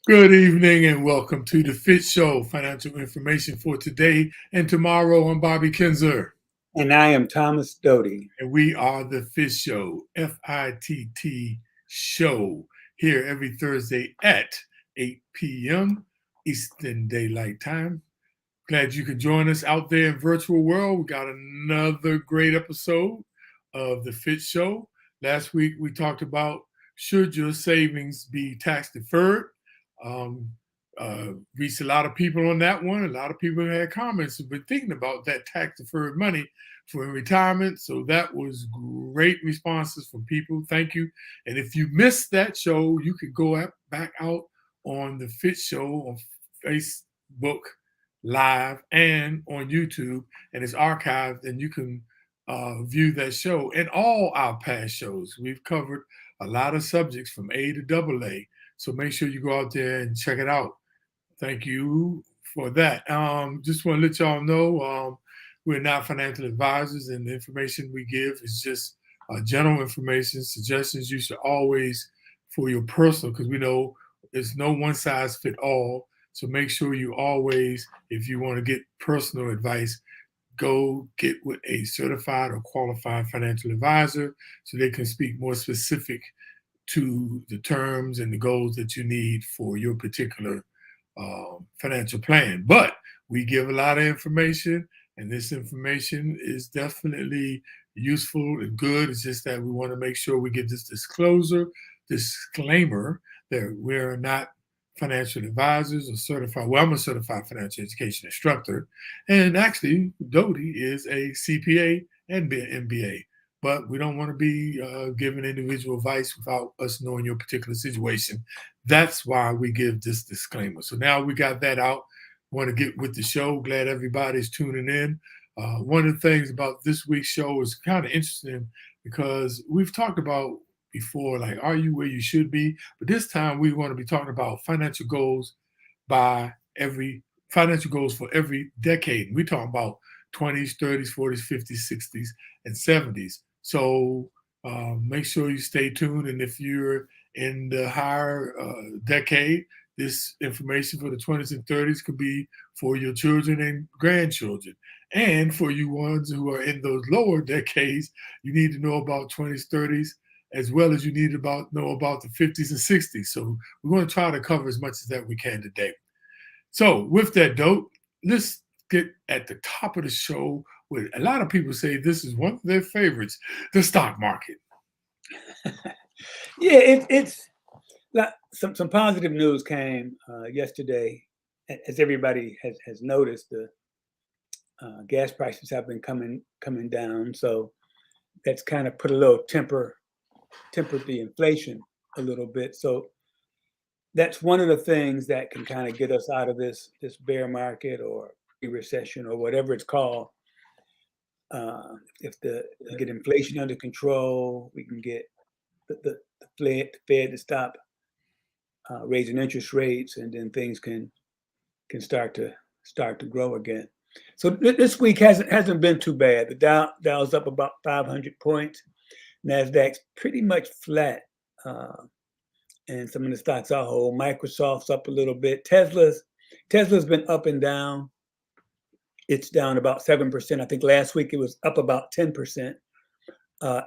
Good evening and welcome to the FITT Show, financial information for today and tomorrow. I'm Bobby Kinzer. And I am Thomas Doty. And we are the FITT Show, FITT Show, here every Thursday at 8 p.m. Eastern Daylight Time. Glad you could join us out there in virtual world. We got another great episode of the FITT Show. Last week we talked about should your savings be tax deferred. Um, Reached a lot of people on that one. A lot of people had comments have been thinking about that tax deferred money for retirement. So that was great responses from people. Thank you. And if you missed that show, you could go back out on the FITT Show on Facebook Live and on YouTube, and it's archived, and you can view that show and all our past shows. We've covered a lot of subjects from A to double A. So make sure you go out there and check it out. Thank you for that. Just want to let y'all know we're not financial advisors, and the information we give is just general information, suggestions you should always, for your personal, because we know there's no one size fit all. So make sure you always, if you want to get personal advice, go get with a certified or qualified financial advisor so they can speak more specific to the terms and the goals that you need for your particular financial plan. But we give a lot of information, and this information is definitely useful and good. It's just that we want to make sure we get this disclaimer that we're not financial advisors or certified. Well, I'm a certified financial education instructor, and actually, Doty is a CPA and MBA. But we don't want to be giving individual advice without us knowing your particular situation. That's why we give this disclaimer. So now we got that out. Want to get with the show. Glad everybody's tuning in. One of the things about this week's show is kind of interesting because we've talked about before, like, are you where you should be? But this time we want to be talking about financial goals for every decade. We're talking about 20s, 30s, 40s, 50s, 60s, and 70s. So make sure you stay tuned. And if you're in the higher decade, this information for the 20s and 30s could be for your children and grandchildren. And for you ones who are in those lower decades, you need to know about 20s, 30s, as well as you need to know about the 50s and 60s. So we're going to try to cover as much as that we can today. So with that, Dope, let's get at the top of the show where a lot of people say this is one of their favorites, the stock market. Yeah, it's some positive news came yesterday. As everybody has noticed, the gas prices have been coming down. So that's kind of put a little tempered the inflation a little bit. So that's one of the things that can kind of get us out of this bear market or recession or whatever it's called. If we get inflation under control, we can get the Fed to stop raising interest rates, and then things can start to grow again. So this week hasn't been too bad. The Dow's up about 500 points. Nasdaq's pretty much flat, and some of the stocks I hold. Microsoft's up a little bit. Tesla's been up and down. It's down about 7%. I think last week it was up about 10%.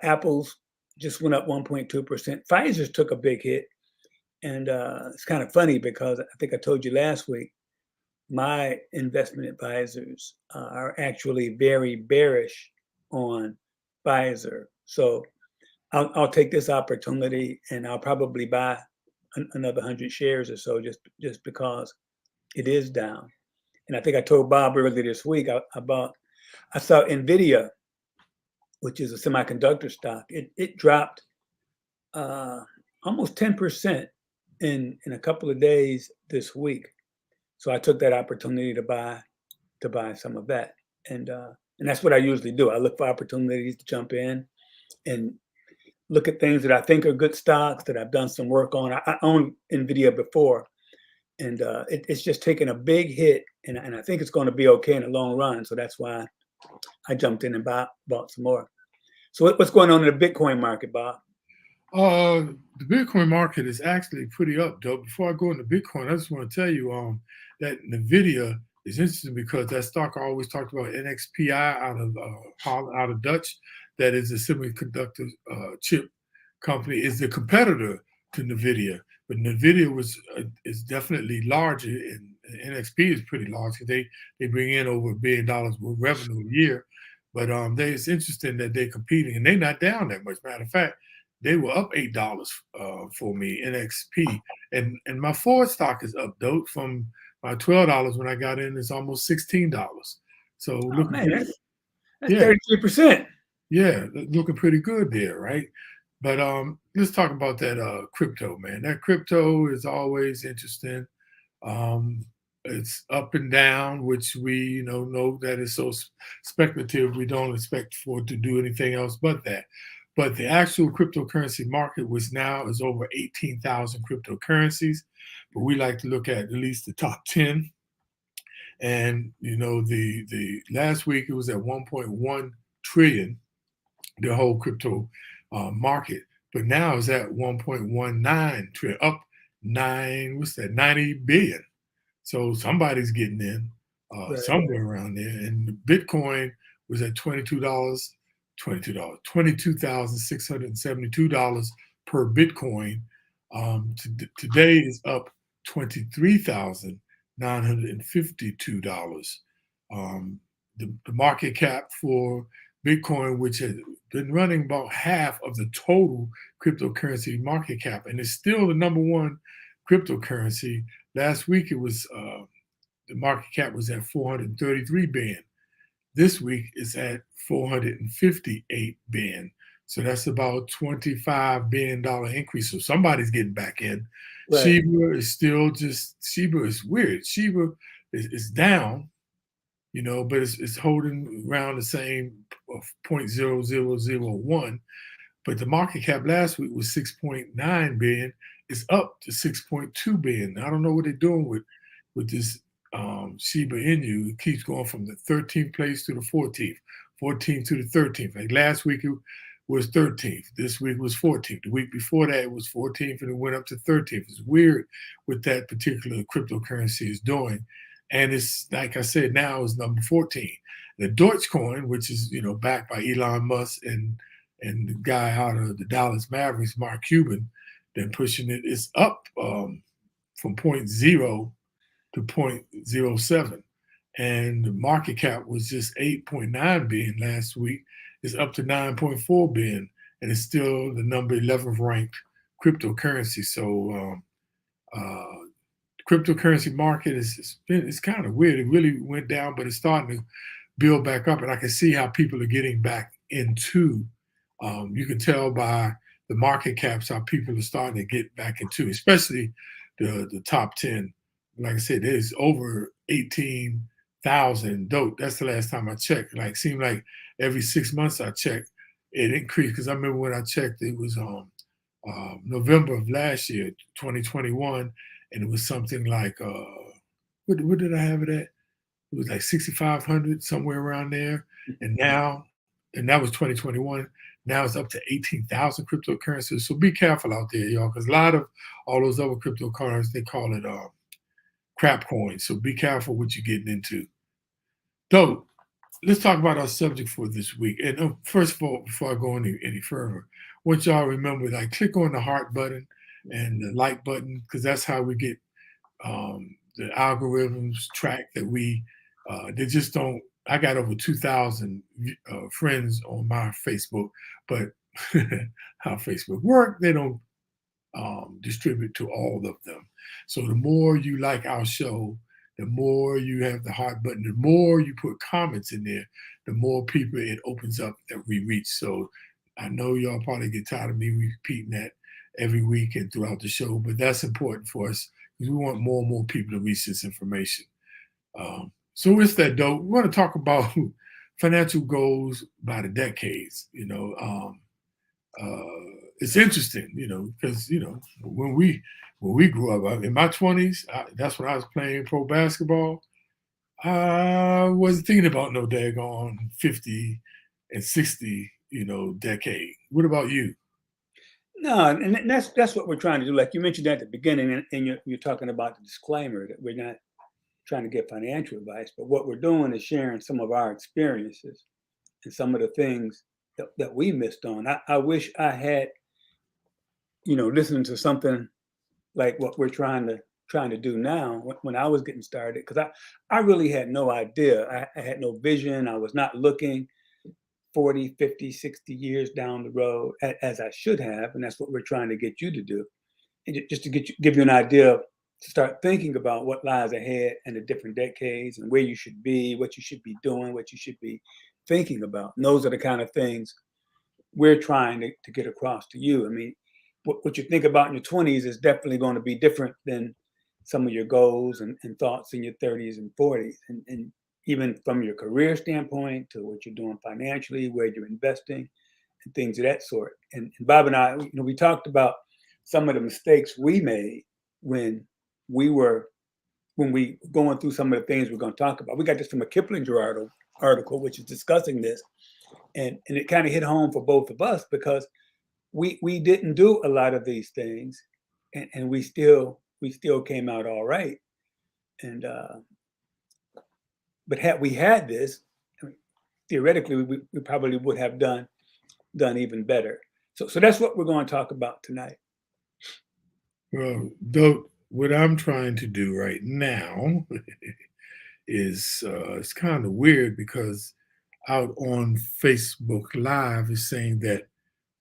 Apple's just went up 1.2%. Pfizer's took a big hit. And it's kind of funny because I think I told you last week, my investment advisors are actually very bearish on Pfizer. So I'll take this opportunity and I'll probably buy another 100 shares or so just because it is down. And I think I told Bob earlier this week, I saw NVIDIA, which is a semiconductor stock. It dropped almost 10% in a couple of days this week. So I took that opportunity to buy some of that. And that's what I usually do. I look for opportunities to jump in and look at things that I think are good stocks that I've done some work on. I owned NVIDIA before, and it's just taken a big hit, and I think it's going to be okay in the long run. So that's why I jumped in and bought some more. So what's going on in the Bitcoin market, Bob? The Bitcoin market is actually pretty up, though. Before I go into Bitcoin, I just want to tell you that Nvidia is interesting because that stock I always talked about NXPI out of Dutch, that is a semiconductor chip company, is the competitor to Nvidia. But Nvidia is definitely larger, and NXP is pretty large because they bring in over $1 billion worth of revenue a year. But it's interesting that they're competing, and they're not down that much. Matter of fact, they were up $8 for me, NXP, and my Ford stock is up though from my $12 when I got in. It's almost $16. So Oh looking man, pretty, that's yeah, 33%. yeah, looking pretty good there, right? But let's talk about that crypto, man. That crypto is always interesting. Um, it's up and down, which we know that is so speculative. We don't expect for it to do anything else but that. But the actual cryptocurrency market was now is over 18,000 cryptocurrencies. But we like to look at least the top 10. And the last week it was at 1.1 trillion, the whole crypto market. But now it's at 1.19 trillion, up what's that, 90 billion. So somebody's getting in Right. somewhere around there. And Bitcoin was at $22,672 per Bitcoin. Today is up $23,952. The market cap for Bitcoin, which has been running about half of the total cryptocurrency market cap, and it's still the number one cryptocurrency. Last week it was the market cap was at 433 billion. This week it's at 458 billion. So that's about $25 billion increase. So somebody's getting back in. Right. Shiba is still Shiba is weird. Shiba is down, but it's holding around the same 0.0001. But the market cap last week was 6.9 billion. It's up to 6.2 billion. I don't know what they're doing with this Shiba Inu. It keeps going from the 13th place to the 14th, 14th to the 13th. Like last week it was 13th. This week was 14th. The week before that it was 14th, and it went up to 13th. It's weird what that particular cryptocurrency is doing. And it's like I said, now is number 14. The Dogecoin, which is backed by Elon Musk and the guy out of the Dallas Mavericks, Mark Cuban, then pushing it, is up from 0.0 to 0.07. And the market cap was just 8.9 billion last week. It's up to 9.4 billion, and it's still the number 11th ranked cryptocurrency. So cryptocurrency market it's kind of weird. It really went down, but it's starting to build back up, and I can see how people are getting back into. You can tell by the market caps how people are starting to get back into, especially the top 10. Like I said, there's over 18,000. That's the last time I checked. Like, seemed like every 6 months I checked, it increased. Because I remember when I checked, it was November of last year, 2021, and it was something like what did I have it at? It was like 6,500, somewhere around there. And that was 2021. Now it's up to 18,000 cryptocurrencies. So be careful out there, y'all, because a lot of all those other cryptocurrencies, they call it crap coins. So be careful what you're getting into. So let's talk about our subject for this week. And first of all, before I go any further, I want y'all to remember, like, click on the heart button and the like button, because that's how we get the algorithms track that they just don't. I got over 2,000 friends on my Facebook, but how Facebook work, they don't distribute to all of them. So the more you like our show, the more you have the heart button, the more you put comments in there, the more people it opens up that we reach. So I know y'all probably get tired of me repeating that every week and throughout the show, but that's important for us because we want more and more people to reach this information. So with that, though, we want to talk about financial goals by the decades. It's interesting, because when we grew up, in my 20s, that's when I was playing pro basketball. I wasn't thinking about no daggone 50 and 60, decade. What about you? No, and that's what we're trying to do. Like you mentioned at the beginning, and you're talking about the disclaimer that we're not trying to get financial advice, but what we're doing is sharing some of our experiences and some of the things that we missed on. I wish I had, listening to something like what we're trying to do now when I was getting started, because I really had no idea. I had no vision. I was not looking 40, 50, 60 years down the road as I should have. And that's what we're trying to get you to do. And just to give you an idea to start thinking about what lies ahead in the different decades and where you should be, what you should be doing, what you should be thinking about. And those are the kind of things we're trying to get across to you. I mean, what you think about in your 20s is definitely going to be different than some of your goals and thoughts in your 30s and 40s. And even from your career standpoint to what you're doing financially, where you're investing, and things of that sort. And Bob and I, we talked about some of the mistakes we made when we going through some of the things we're going to talk about. We got this from a Kiplinger article, which is discussing this, and it kind of hit home for both of us because we didn't do a lot of these things, and we still came out all right. And but had we had this, I mean, theoretically, we probably would have done even better. So that's what we're going to talk about tonight. Well, though, what I'm trying to do right now is it's kind of weird because out on Facebook Live is saying that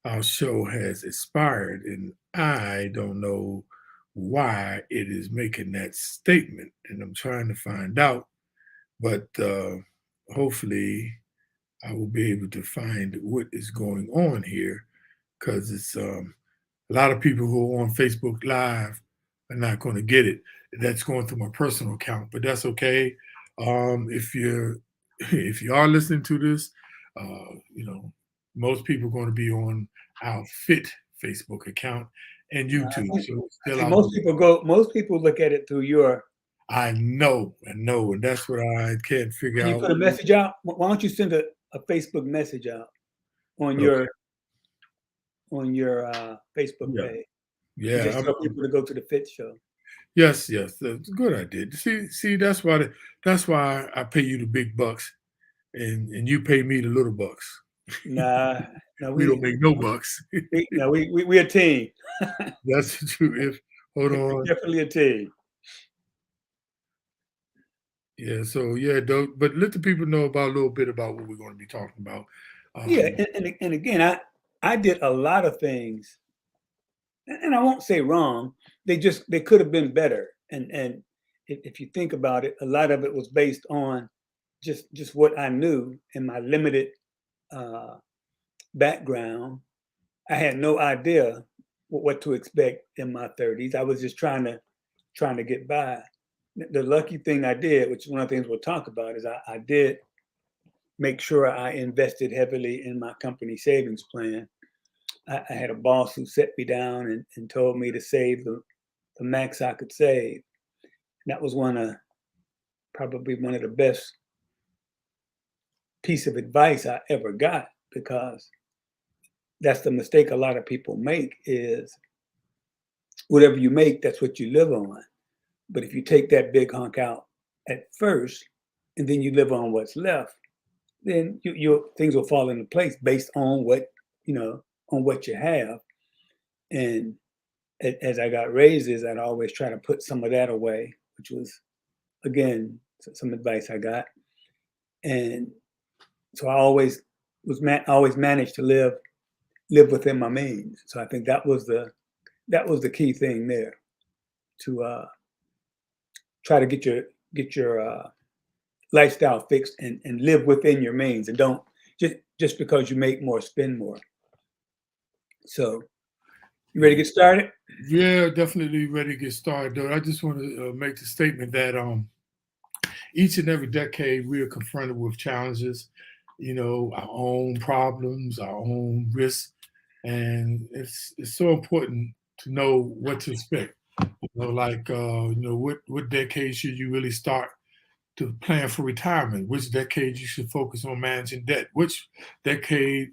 our show has expired, and I don't know why it is making that statement, and I'm trying to find out. But hopefully, I will be able to find what is going on here because it's a lot of people who are on Facebook Live are not going to get it. That's going through my personal account, but that's okay. If you're if you are listening to this, most people are going to be on our FITT Facebook account and YouTube. So it's I still think out there. most people look at it through your. I know, and that's what I can't figure When you out. put a message out, why don't you send a Facebook message out on Okay. your Facebook Yeah, page and yeah. just tell people to go to the FITT Show? Yes, yes. That's a good idea. See, that's why I pay you the big bucks, and you pay me the little bucks. Nah, no, We don't make no bucks. we a team. That's true. If hold We're on, definitely a team. yeah. So yeah, but let the people know about a little bit about what we're going to be talking about. Yeah, Um, and again, I did a lot of things, and I won't say wrong. They could have been better. And if you think about it, a lot of it was based on just what I knew in my limited uh, background. I had no idea what to expect in my 30s. I was just trying to get by. The lucky thing I did, which is one of the things we'll talk about, is I did make sure I invested heavily in my company savings plan. I had a boss who set me down and told me to save the max I could save. And that was probably one of the best piece of advice I ever got, because that's the mistake a lot of people make is whatever you make, that's what you live on. But if you take that big hunk out at first and then you live on what's left, then your things will fall into place based on what you have. And as I got raises, I'd always try to put some of that away, which was again some advice I got. And so I always managed to live within my means. So I think that was the key thing there, to try to get your lifestyle fixed and live within your means, and don't just because you make more, spend more. So you ready to get started? yeah, definitely ready to get started. Though I just want to make the statement that each and every decade we are confronted with challenges, our own problems, our own risks, and it's so important to know what to expect. What decade should you really start to plan for retirement? Which decade you should focus on managing debt? Which decade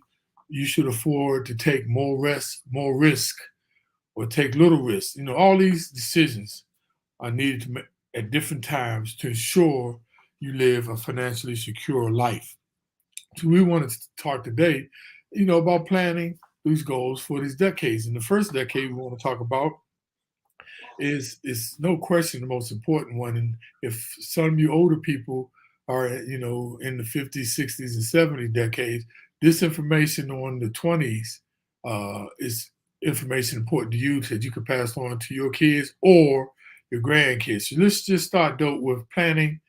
you should afford to take more risk, or take little risk. All these decisions are needed to make at different times to ensure you live a financially secure life. So we wanted to talk today, about planning these goals for these decades. In the first decade we want to talk about is no question the most important one. And if some of you older people are, in the 50s, 60s, and 70s decades, this information on the 20s is information important to you that you can pass on to your kids or your grandkids. So let's just start, Dope, with planning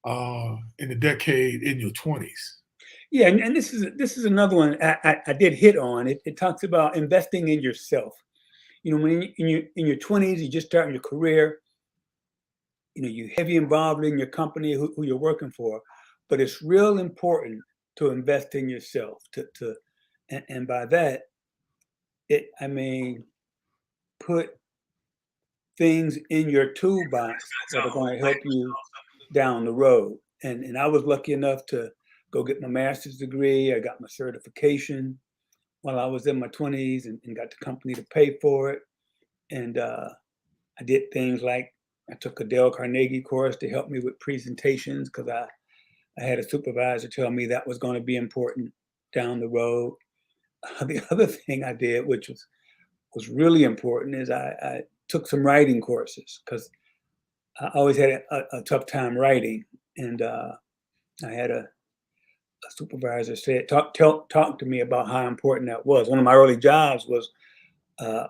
in the decade in your 20s. Yeah, and this is another one I did hit on. It talks about investing in yourself. When in your 20s, you just starting your career. You're heavy involved in your company, who you're working for, but it's real important to invest in yourself. And by that, I mean put things in your toolbox that are going to help you down the road. And I was lucky enough to go get my master's degree. I got my certification while I was in my 20s and got the company to pay for it. And I did things like I took a Dale Carnegie course to help me with presentations because I had a supervisor tell me that was going to be important down the road. The other thing I did, which was really important, is I took some writing courses because I always had a tough time writing. And I had a supervisor say, talk to me about how important that was. One of my early jobs was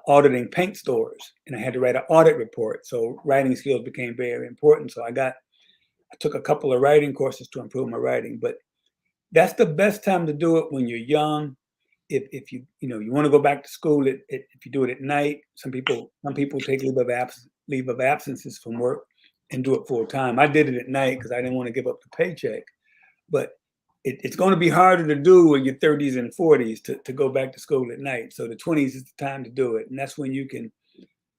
auditing paint stores, and I had to write an audit report. So writing skills became very important. So I took a couple of writing courses to improve my writing. But that's the best time to do it when you're young. If you want to go back to school, if you do it at night, some people take leave of absences from work and do it full time. I did it at night because I didn't want to give up the paycheck. But it's going to be harder to do in your 30s and 40s to go back to school at night. So the 20s is the time to do it. And that's when you can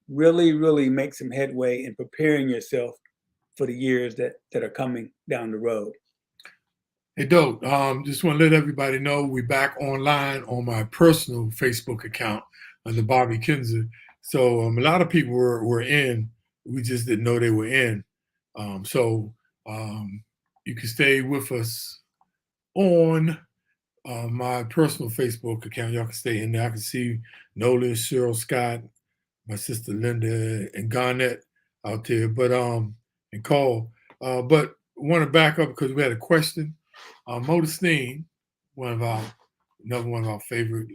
really, really make some headway in preparing yourself for the years that are coming down the road. Hey, Dope, just want to let everybody know we're back online on my personal Facebook account under Bobby Kinzer. So a lot of people were in. We just didn't know they were in. So you can stay with us on my personal Facebook account. Y'all can stay in there. I can see Nolan, Cheryl, Scott, my sister Linda, and Garnett out there. But and Cole. But want to back up because we had a question. Modestine, another one of our favorite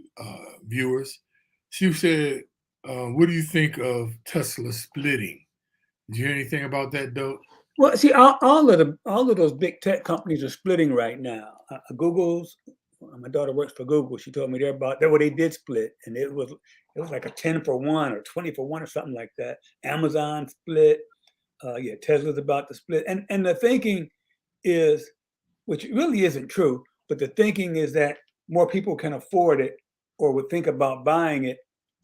viewers, she said, "What do you think of Tesla splitting? Did you hear anything about that, Dope?" Well, see, all of those big tech companies are splitting right now. Google's. My daughter works for Google. She told me they did split, and it was like a 10-for-1 or 20-for-1 or something like that. Amazon split. Tesla's about to split, and the thinking is, which really isn't true, but the thinking is that more people can afford it or would think about buying it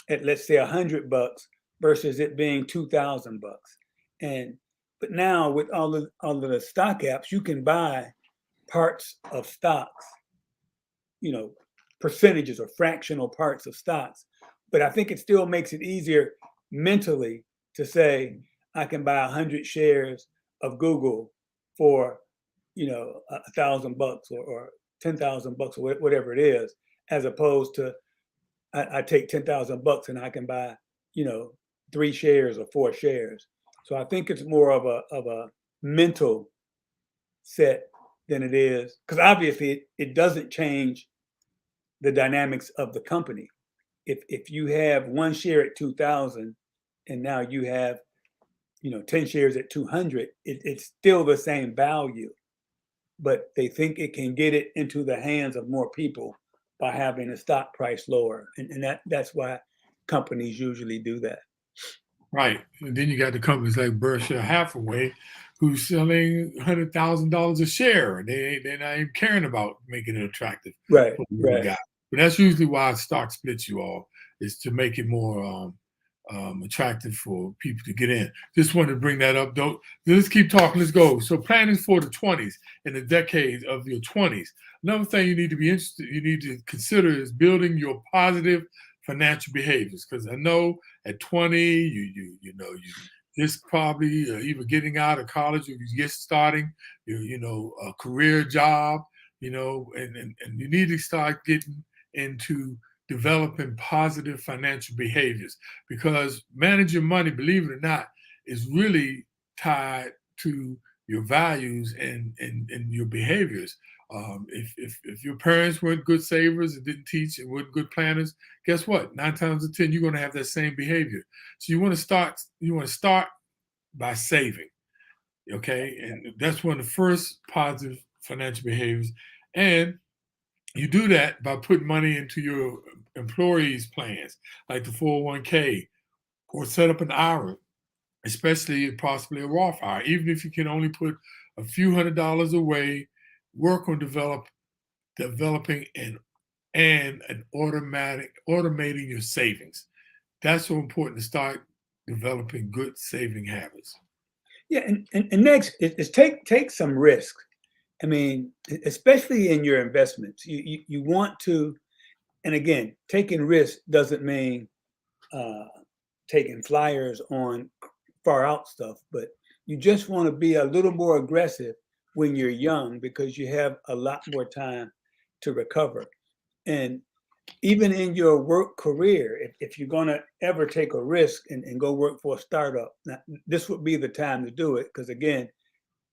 at, let's say, $100 versus it being $2,000. But now with all of the stock apps, you can buy parts of stocks, percentages or fractional parts of stocks. But I think it still makes it easier mentally to say, I can buy 100 shares of Google for $1,000 or $10,000 or whatever it is, as opposed to I take $10,000 and I can buy 3 shares or 4 shares. So I think it's more of a mental set than it is, because obviously it doesn't change the dynamics of the company. If you have 1 share at 2,000 and now you have 10 shares at 200, it's still the same value. But they think it can get it into the hands of more people by having the stock price lower. And that's why companies usually do that. Right. And then you got the companies like Berkshire Hathaway who's selling $100,000 a share. They're not even caring about making it attractive. Right. But that's usually why stock splits, you all, is to make it more attractive for people to get in. Just wanted to bring that up. Don't let's keep talking. Let's go. So planning for the 20s and the decades of your 20s. Another thing you need to be interested, you need to consider is building your positive financial behaviors. Because I know at 20, you know you just probably either getting out of college or you just starting a career job, and you need to start getting into developing positive financial behaviors, because managing money, believe it or not, is really tied to your values and your behaviors. If your parents weren't good savers and didn't teach and weren't good planners, guess what? 9 times out of 10, you're going to have that same behavior. So you want to start by saving. Okay, and that's one of the first positive financial behaviors. And you do that by putting money into your employees' plans, like the 401k, or set up an IRA, especially possibly a Roth IRA. Even if you can only put a few $100s away, work on developing an automating your savings. That's so important to start developing good saving habits. Yeah, and next is take some risk. I mean, especially in your investments, you want to, and again, taking risk doesn't mean taking flyers on far out stuff, but you just want to be a little more aggressive when you're young because you have a lot more time to recover. And even in your work career, if you're going to ever take a risk and go work for a startup, now, this would be the time to do it because, again,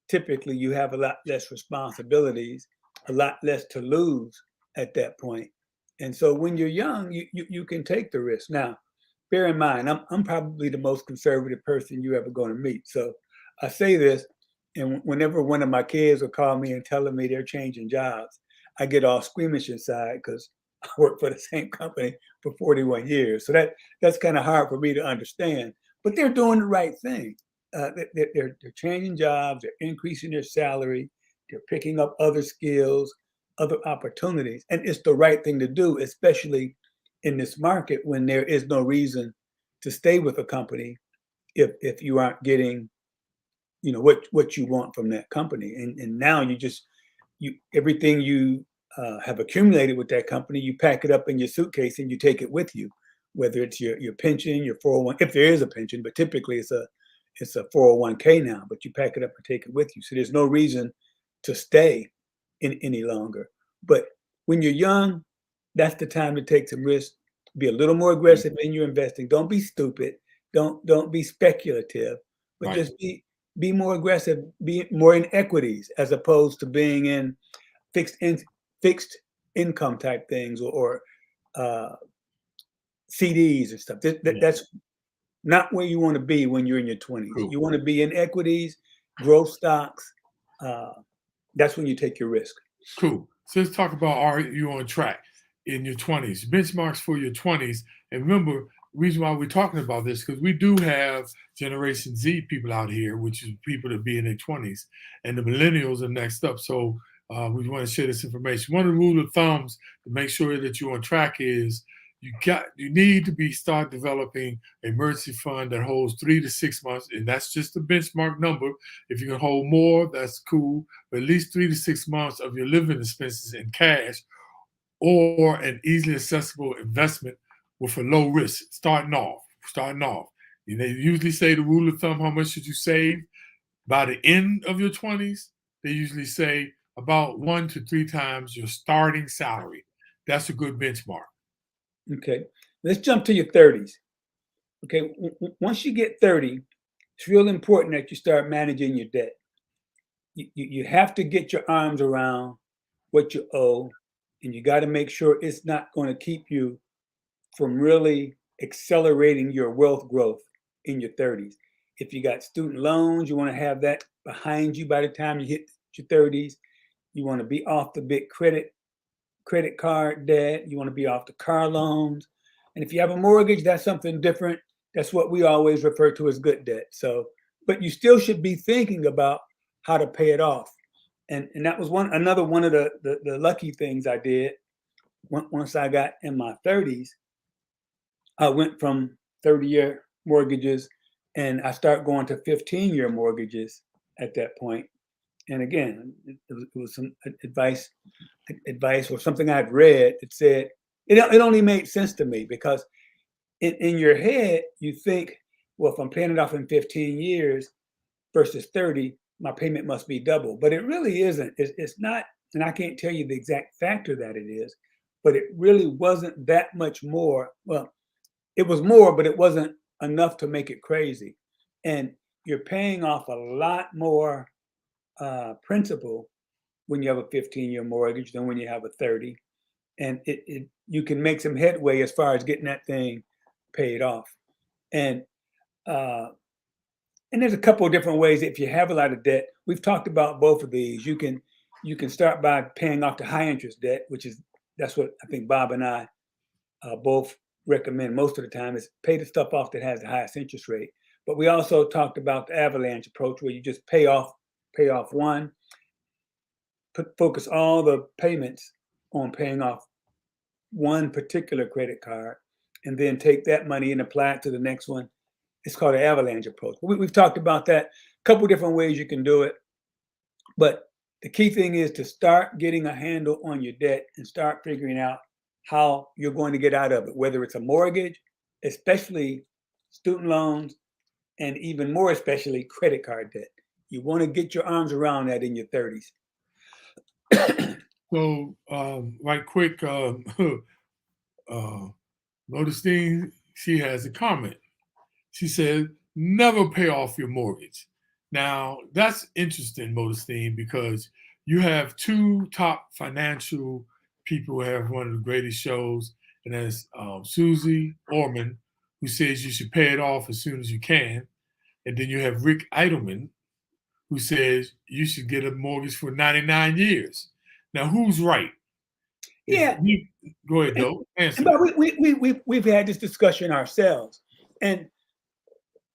typically you have a lot less responsibilities, a lot less to lose at that point. And so when you're young, you can take the risk. Now, bear in mind, I'm probably the most conservative person you're ever going to meet. So I say this, and whenever one of my kids will call me and telling me they're changing jobs, I get all squeamish inside because I worked for the same company for 41 years. So that's kind of hard for me to understand. But they're doing the right thing. They're changing jobs, they're increasing their salary, they're picking up other skills, other opportunities. And it's the right thing to do, especially in this market when there is no reason to stay with a company if you aren't getting, what you want from that company. And now you everything you have accumulated with that company, you pack it up in your suitcase and you take it with you, whether it's your pension, your 401, if there is a pension, but typically it's a 401k now, but you pack it up and take it with you. So there's no reason to stay in any longer. But when you're young, that's the time to take some risks, be a little more aggressive in your investing. Don't be stupid. Don't be speculative, but Right. just be more aggressive, be more in equities as opposed to being in fixed income type things or CDs and stuff. That's not where you want to be when you're in your 20s. Cool. You want to be in equities, growth stocks. That's when you take your risk. Cool. So let's talk about, are you on track in your 20s? Benchmarks for your 20s. And remember, the reason why we're talking about this, because we do have Generation Z people out here, which is people that be in their 20s, and the millennials are next up. So we want to share this information. One of the rule of thumbs to make sure that you're on track is you need to start developing an emergency fund that holds 3 to 6 months, and that's just the benchmark number. If you can hold more, that's cool, but at least 3 to 6 months of your living expenses in cash or an easily accessible investment with a low risk. Starting off. They usually say the rule of thumb, how much should you save by the end of your 20s? They usually say about 1 to 3 times your starting salary. That's a good benchmark. Okay, let's jump to your 30s. Okay, once you get 30, it's real important that you start managing your debt. You have to get your arms around what you owe, and you got to make sure it's not going to keep you from really accelerating your wealth growth in your 30s. If you got student loans, you want to have that behind you by the time you hit your 30s. You want to be off the big credit card debt. You want to be off the car loans. And if you have a mortgage, that's something different. That's what we always refer to as good debt. So, but you still should be thinking about how to pay it off. And that was another one of the lucky things I did once I got in my 30s. I went from 30-year mortgages, and I start going to 15-year mortgages at that point. And again, it was some advice or something I'd read that said it only made sense to me, because in your head you think, well, if I'm paying it off in 15 years versus 30, my payment must be double. But it really isn't. It's not, and I can't tell you the exact factor that it is, but it really wasn't that much more. Well, it was more, but it wasn't enough to make it crazy. And you're paying off a lot more principal when you have a 15-year mortgage than when you have a 30. And you can make some headway as far as getting that thing paid off. And there's a couple of different ways. If you have a lot of debt, we've talked about both of these. You can start by paying off the high interest debt, that's what I think Bob and I both recommend most of the time, is pay the stuff off that has the highest interest rate. But we also talked about the avalanche approach, where you just pay off one, focus all the payments on paying off one particular credit card, and then take that money and apply it to the next one. It's called the avalanche approach. We've talked about that. A couple different ways you can do it. But the key thing is to start getting a handle on your debt and start figuring out how you're going to get out of it, whether it's a mortgage, especially student loans, and even more especially credit card debt. You want to get your arms around that in your 30s. So, right quick, Modestine, she has a comment. She said, never pay off your mortgage. Now, that's interesting, Modestine, because you have two top financial people who have one of the greatest shows, and that's Susie Orman, who says you should pay it off as soon as you can. And then you have Rick Eidelman, who says you should get a mortgage for 99 years. Now, who's right? Yeah. Go ahead, Doe. Answer. But we've had this discussion ourselves. And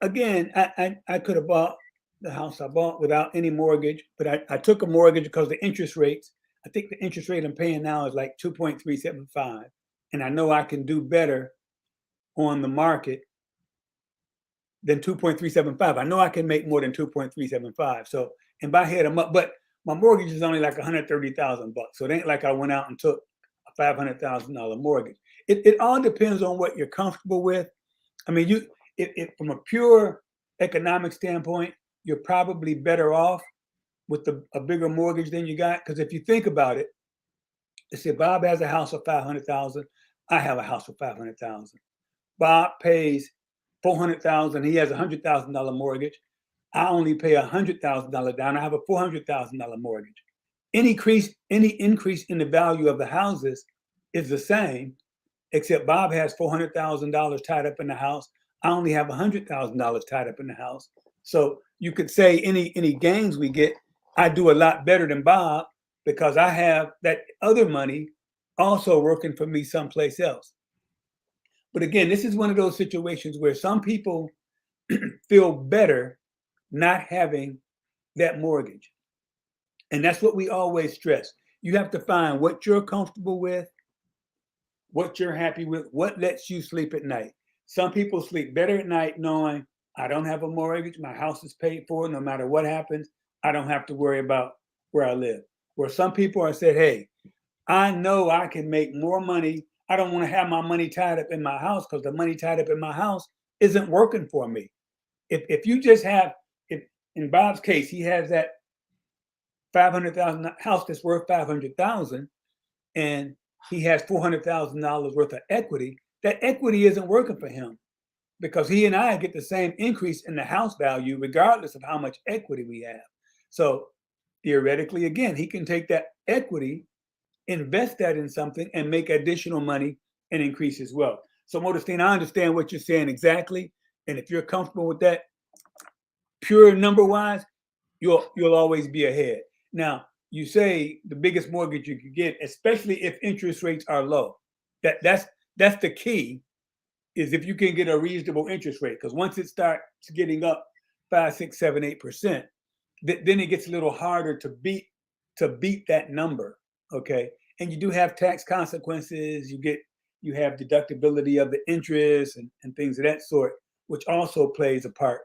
again, I could have bought the house I bought without any mortgage, but I took a mortgage because the interest rates, I think the interest rate I'm paying now is like 2.375. And I know I can do better on the market than 2.375. I know I can make more than 2.375. So in my head, I'm up, but my mortgage is only like $130,000. So it ain't like I went out and took a $500,000 mortgage. It all depends on what you're comfortable with. I mean, from a pure economic standpoint, you're probably better off with a bigger mortgage than you got. Because if you think about it, let's say Bob has a house of $500,000. I have a house of $500,000. Bob pays $400,000. He has a $100,000 mortgage. I only pay $100,000 down. I have a $400,000 mortgage. Any increase in the value of the houses is the same, except Bob has $400,000 tied up in the house. I only have $100,000 tied up in the house. So you could say any gains we get, I do a lot better than Bob, because I have that other money also working for me someplace else. But again, this is one of those situations where some people feel better not having that mortgage. And that's what we always stress. You have to find what you're comfortable with, what you're happy with, what lets you sleep at night. Some people sleep better at night knowing I don't have a mortgage, my house is paid for, no matter what happens, I don't have to worry about where I live. Where some people are said, hey, I know I can make more money. I don't want to have my money tied up in my house, because the money tied up in my house isn't working for me. If you just have, if in Bob's case, he has that $500,000 house that's worth $500,000, and he has $400,000 worth of equity. That equity isn't working for him, because he and I get the same increase in the house value regardless of how much equity we have. So theoretically, again, he can take that equity, invest that in something, and make additional money and increase his wealth. So Modestine, I understand what you're saying exactly. And if you're comfortable with that, pure number wise, you'll always be ahead. Now, you say the biggest mortgage you could get, especially if interest rates are low. That's the key, is if you can get a reasonable interest rate. Because once it starts getting up 5, 6, 7, 8%, then it gets a little harder to beat that number. Okay. And you do have tax consequences. You you have deductibility of the interest and things of that sort, which also plays a part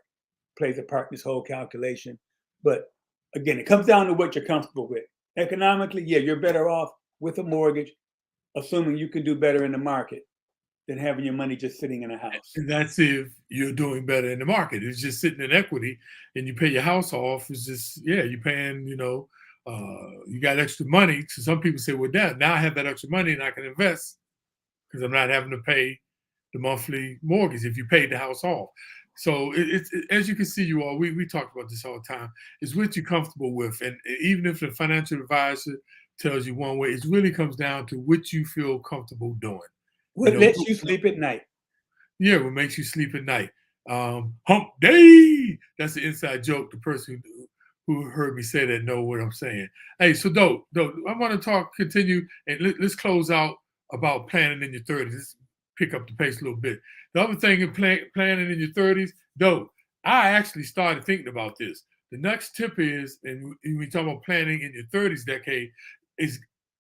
in this whole calculation. But again, it comes down to what you're comfortable with. Economically, yeah, you're better off with a mortgage, assuming you can do better in the market than having your money just sitting in a house. And that's if you're doing better in the market. It's just sitting in equity and you pay your house off. It's just, yeah, you're paying, you got extra money. So some people say, well, now I have that extra money and I can invest because I'm not having to pay the monthly mortgage if you paid the house off. So it's as you can see, you all, we talk about this all the time. It's what you're comfortable with. And even if the financial advisor tells you one way, it really comes down to what you feel comfortable doing. What lets you sleep at night? Yeah, what makes you sleep at night. Hump day. That's the inside joke. The person who heard me say that know what I'm saying. Hey, so dope. I want to continue, and let's close out about planning in your 30s. Let's pick up the pace a little bit. The other thing in planning in your 30s, dope. I actually started thinking about this. The next tip is, and we talk about planning in your 30s decade, is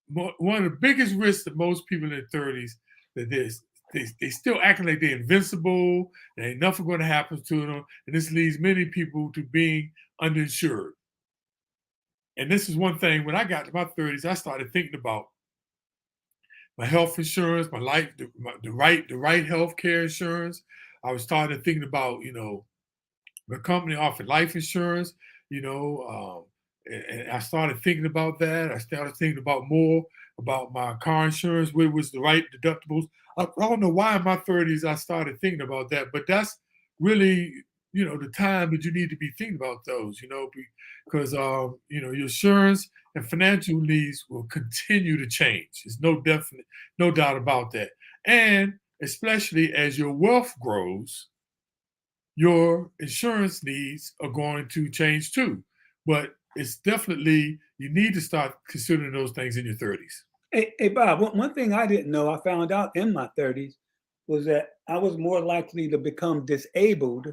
one of the biggest risks that most people in their 30s that they still acting like they're invincible, there ain't nothing going to happen to them, and this leads many people to being underinsured. And this is one thing, when I got to my 30s, I started thinking about my health insurance, my life, the right health care insurance. I was starting thinking about, the company offered life insurance, and I started thinking about that. I started thinking about more about my car insurance, where was the right deductibles. I don't know why in my 30s I started thinking about that, but that's really, the time that you need to be thinking about those, because, your insurance and financial needs will continue to change. There's no doubt about that. And especially as your wealth grows, your insurance needs are going to change too. But it's definitely, you need to start considering those things in your 30s. Hey, Bob, one thing I didn't know, I found out in my 30s, was that I was more likely to become disabled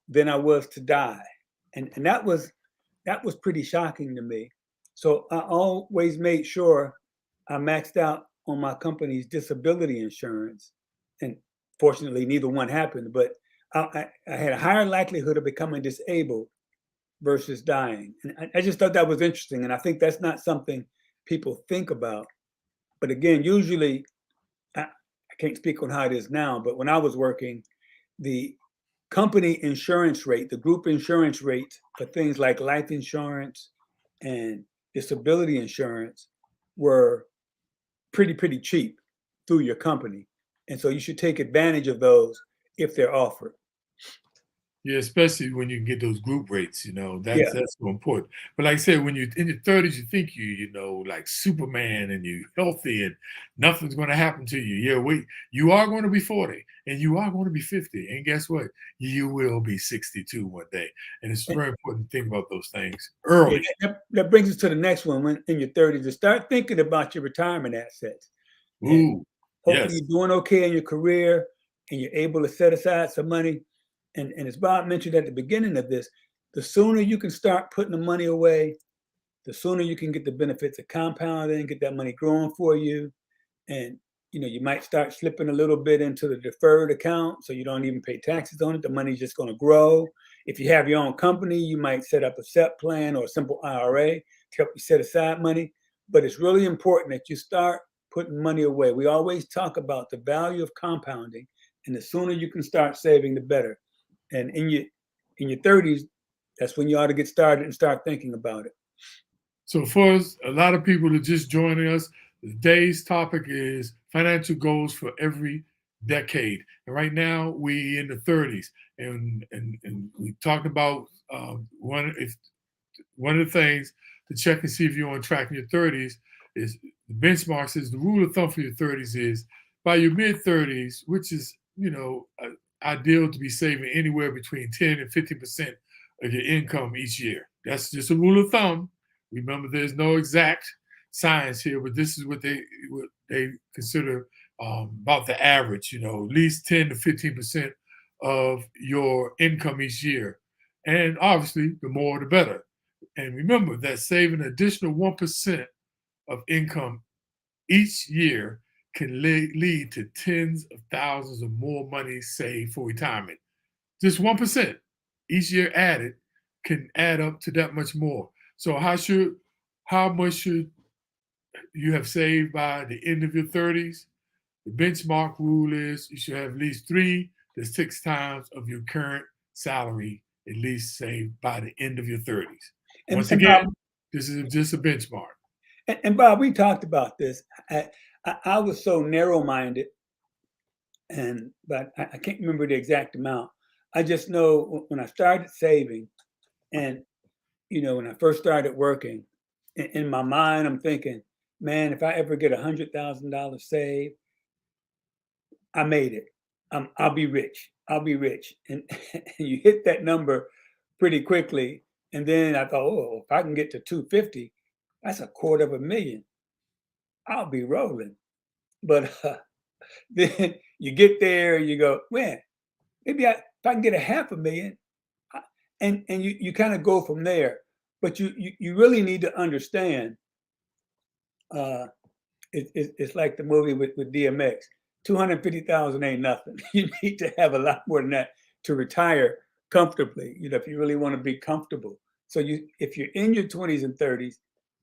than I was to die. And that was pretty shocking to me. So I always made sure I maxed out on my company's disability insurance. And fortunately, neither one happened, but I had a higher likelihood of becoming disabled versus dying. And I just thought that was interesting. And I think that's not something people think about. But again, usually, I can't speak on how it is now, but when I was working, the company insurance rate, the group insurance rate for things like life insurance and disability insurance were pretty cheap through your company. And so you should take advantage of those if they're offered. Yeah, especially when you can get those group rates, Yeah. that's so important. But like I said, when you're in your 30s, you think like Superman and you're healthy and nothing's going to happen to you. Yeah, you are going to be 40 and you are going to be 50. And guess what? You will be 62 one day. And it's very important to think about those things early. That brings us to the next one. When in your 30s, to start thinking about your retirement assets. And Ooh, hopefully yes. you're doing okay in your career and you're able to set aside some money. And as Bob mentioned at the beginning of this, the sooner you can start putting the money away, the sooner you can get the benefits of compounding, get that money growing for you. And you might start slipping a little bit into the deferred account so you don't even pay taxes on it. The money's just going to grow. If you have your own company, you might set up a SEP plan or a simple IRA to help you set aside money. But it's really important that you start putting money away. We always talk about the value of compounding, and the sooner you can start saving, the better. And in your 30s, that's when you ought to get started and start thinking about it. So for us, a lot of people that are just joining us, today's topic is financial goals for every decade. And right now we in the 30s, and we talked about one of the things to check and see if you're on track in your 30s is the benchmark says the rule of thumb for your 30s is by your mid 30s, which is ideal to be saving anywhere between 10 and 50% of your income each year. That's just a rule of thumb. Remember, there's no exact science here, but this is what they consider about the average. At least 10 to 15% of your income each year, and obviously, the more the better. And remember that saving an additional 1% of income each year can lead to tens of thousands of more money saved for retirement. Just 1% each year added can add up to that much more. So how much should you have saved by the end of your 30s? The benchmark rule is you should have at least 3 to 6 times of your current salary at least saved by the end of your 30s. Once And again, Bob, this is just a benchmark. and Bob, we talked about this. I was so narrow-minded, but I can't remember the exact amount. I just know when I started saving, and when I first started working, in my mind, I'm thinking, man, if I ever get $100,000 saved, I made it. I'll be rich. I'll be rich. And, and you hit that number pretty quickly. And then I thought, oh, if I can get to 250, that's $250,000. I'll be rolling. But then you get there, you go, man, maybe if I can get $500,000, and you kind of go from there. But you really need to understand. It's like the movie with DMX. 250,000 ain't nothing. You need to have a lot more than that to retire comfortably. If you really want to be comfortable. So if you're in your 20s and 30s,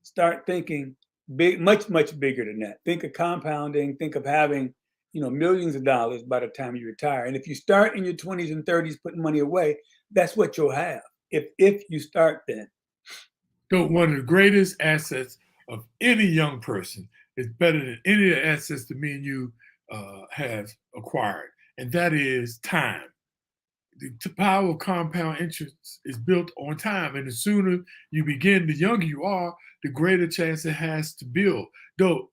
start thinking big, much bigger than that. Think of compounding. Think of having millions of dollars by the time you retire. And if you start in your 20s and 30s putting money away, that's what you'll have if you start then. So one of the greatest assets of any young person is better than any of the assets that me and you have acquired, and that is time. The power of compound interest is built on time, and the sooner you begin, the younger you are, the greater chance it has to build. Though,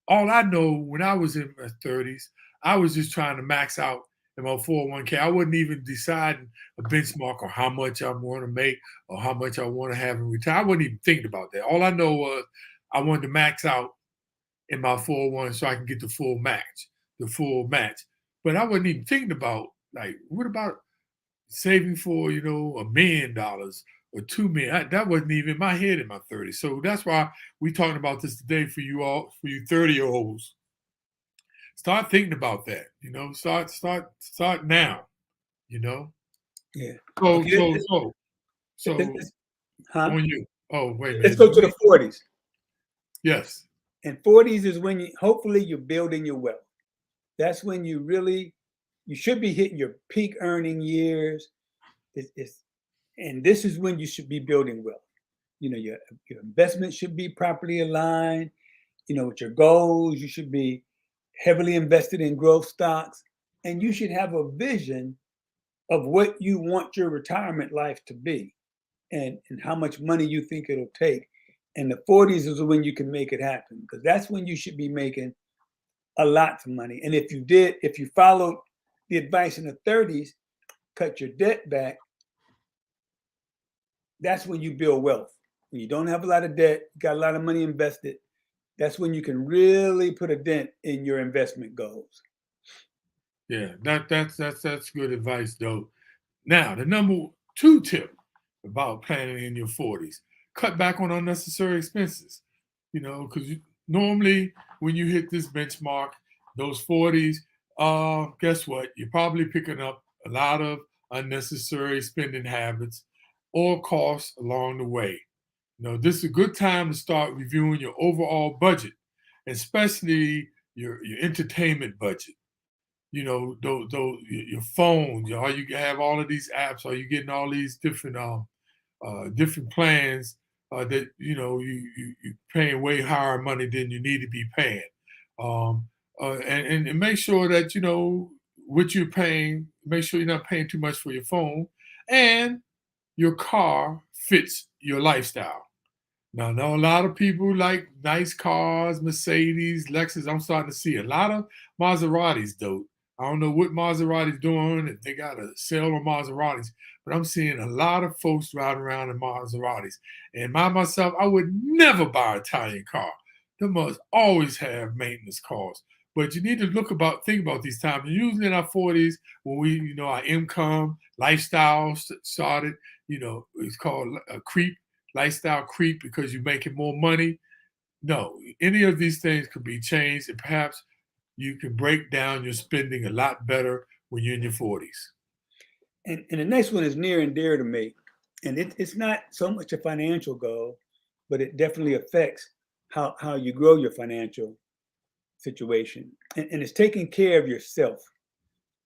all I know when I was in my 30s, I was just trying to max out in my 401k. I wasn't even deciding a benchmark or how much I want to make or how much I want to have in retirement. I wasn't even thinking about that. All I know was I wanted to max out in my 401 so I can get the full match. But I wasn't even thinking about, like, what about saving for, $1 million or 2 million? That wasn't even in my head in my 30s. So that's why we're talking about this today for you all, for you 30-year-olds. Start thinking about that, start now, Yeah. So, Okay, huh? on you. Oh, wait a Let's minute. go to the 40s. Yes. And 40s is when hopefully you're building your wealth. That's when you should be hitting your peak earning years. And this is when you should be building wealth. Your investment should be properly aligned. With your goals, you should be heavily invested in growth stocks. And you should have a vision of what you want your retirement life to be and how much money you think it'll take. And the 40s is when you can make it happen, because that's when you should be making a lot of money. And if you followed the advice in the 30s, cut your debt back, that's when you build wealth. When you don't have a lot of debt, you got a lot of money invested, that's when you can really put a dent in your investment goals. Yeah, that's good advice, though. Now, the number 2 tip about planning in your 40s: cut back on unnecessary expenses. Because normally when you hit this benchmark, those 40s, guess what? You're probably picking up a lot of unnecessary spending habits or costs along the way. This is a good time to start reviewing your overall budget, especially your entertainment budget. Your phone. Are you have all of these apps? Are you getting all these different plans that you're paying way higher money than you need to be paying? And make sure that what you're paying. Make sure you're not paying too much for your phone, and your car fits your lifestyle. Now, I know a lot of people like nice cars, Mercedes, Lexus. I'm starting to see a lot of Maseratis, though. I don't know what Maserati's doing, if they got a sale on Maseratis, but I'm seeing a lot of folks riding around in Maseratis. And myself, I would never buy an Italian car. They must always have maintenance costs. But you need to think about these times. And usually in our 40s, when our income, lifestyle started, it's called a lifestyle creep, because you're making more money. No, any of these things could be changed, and perhaps you can break down your spending a lot better when you're in your 40s. And the next one is near and dear to me. And it's not so much a financial goal, but it definitely affects how you grow your financial situation. And it's taking care of yourself.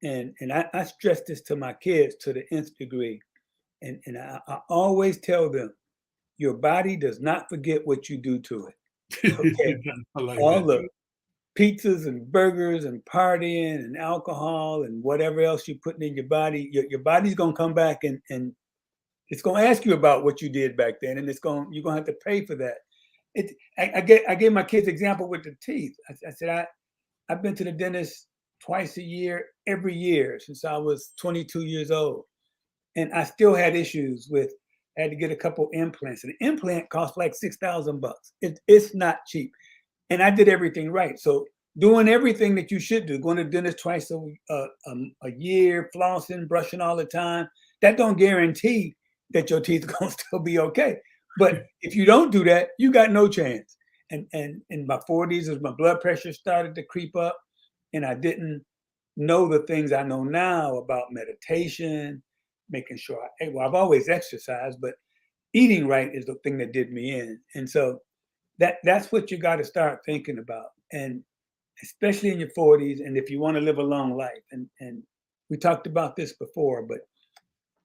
And I stress this to my kids to the nth degree. And I always tell them, your body does not forget what you do to it. Okay. I like All that. the pizzas and burgers and partying and alcohol and whatever else you're putting in your body, your body's gonna come back and it's gonna ask you about what you did back then, and you're gonna have to pay for that. I gave my kids example with the teeth. I said I've been to the dentist twice a year, every year since I was 22 years old, and I still had issues with. I had to get a couple implants. An implant costs like $6,000. It's not cheap, and I did everything right. So doing everything that you should do, going to the dentist twice a year, flossing, brushing all the time, that don't guarantee that your teeth are gonna still be okay. But if you don't do that, you got no chance. And in my 40s, as my blood pressure started to creep up, and I didn't know the things I know now about meditation, making sure I've always exercised, but eating right is the thing that did me in. And so that's what you got to start thinking about. And especially in your 40s, and if you want to live a long life. And we talked about this before, but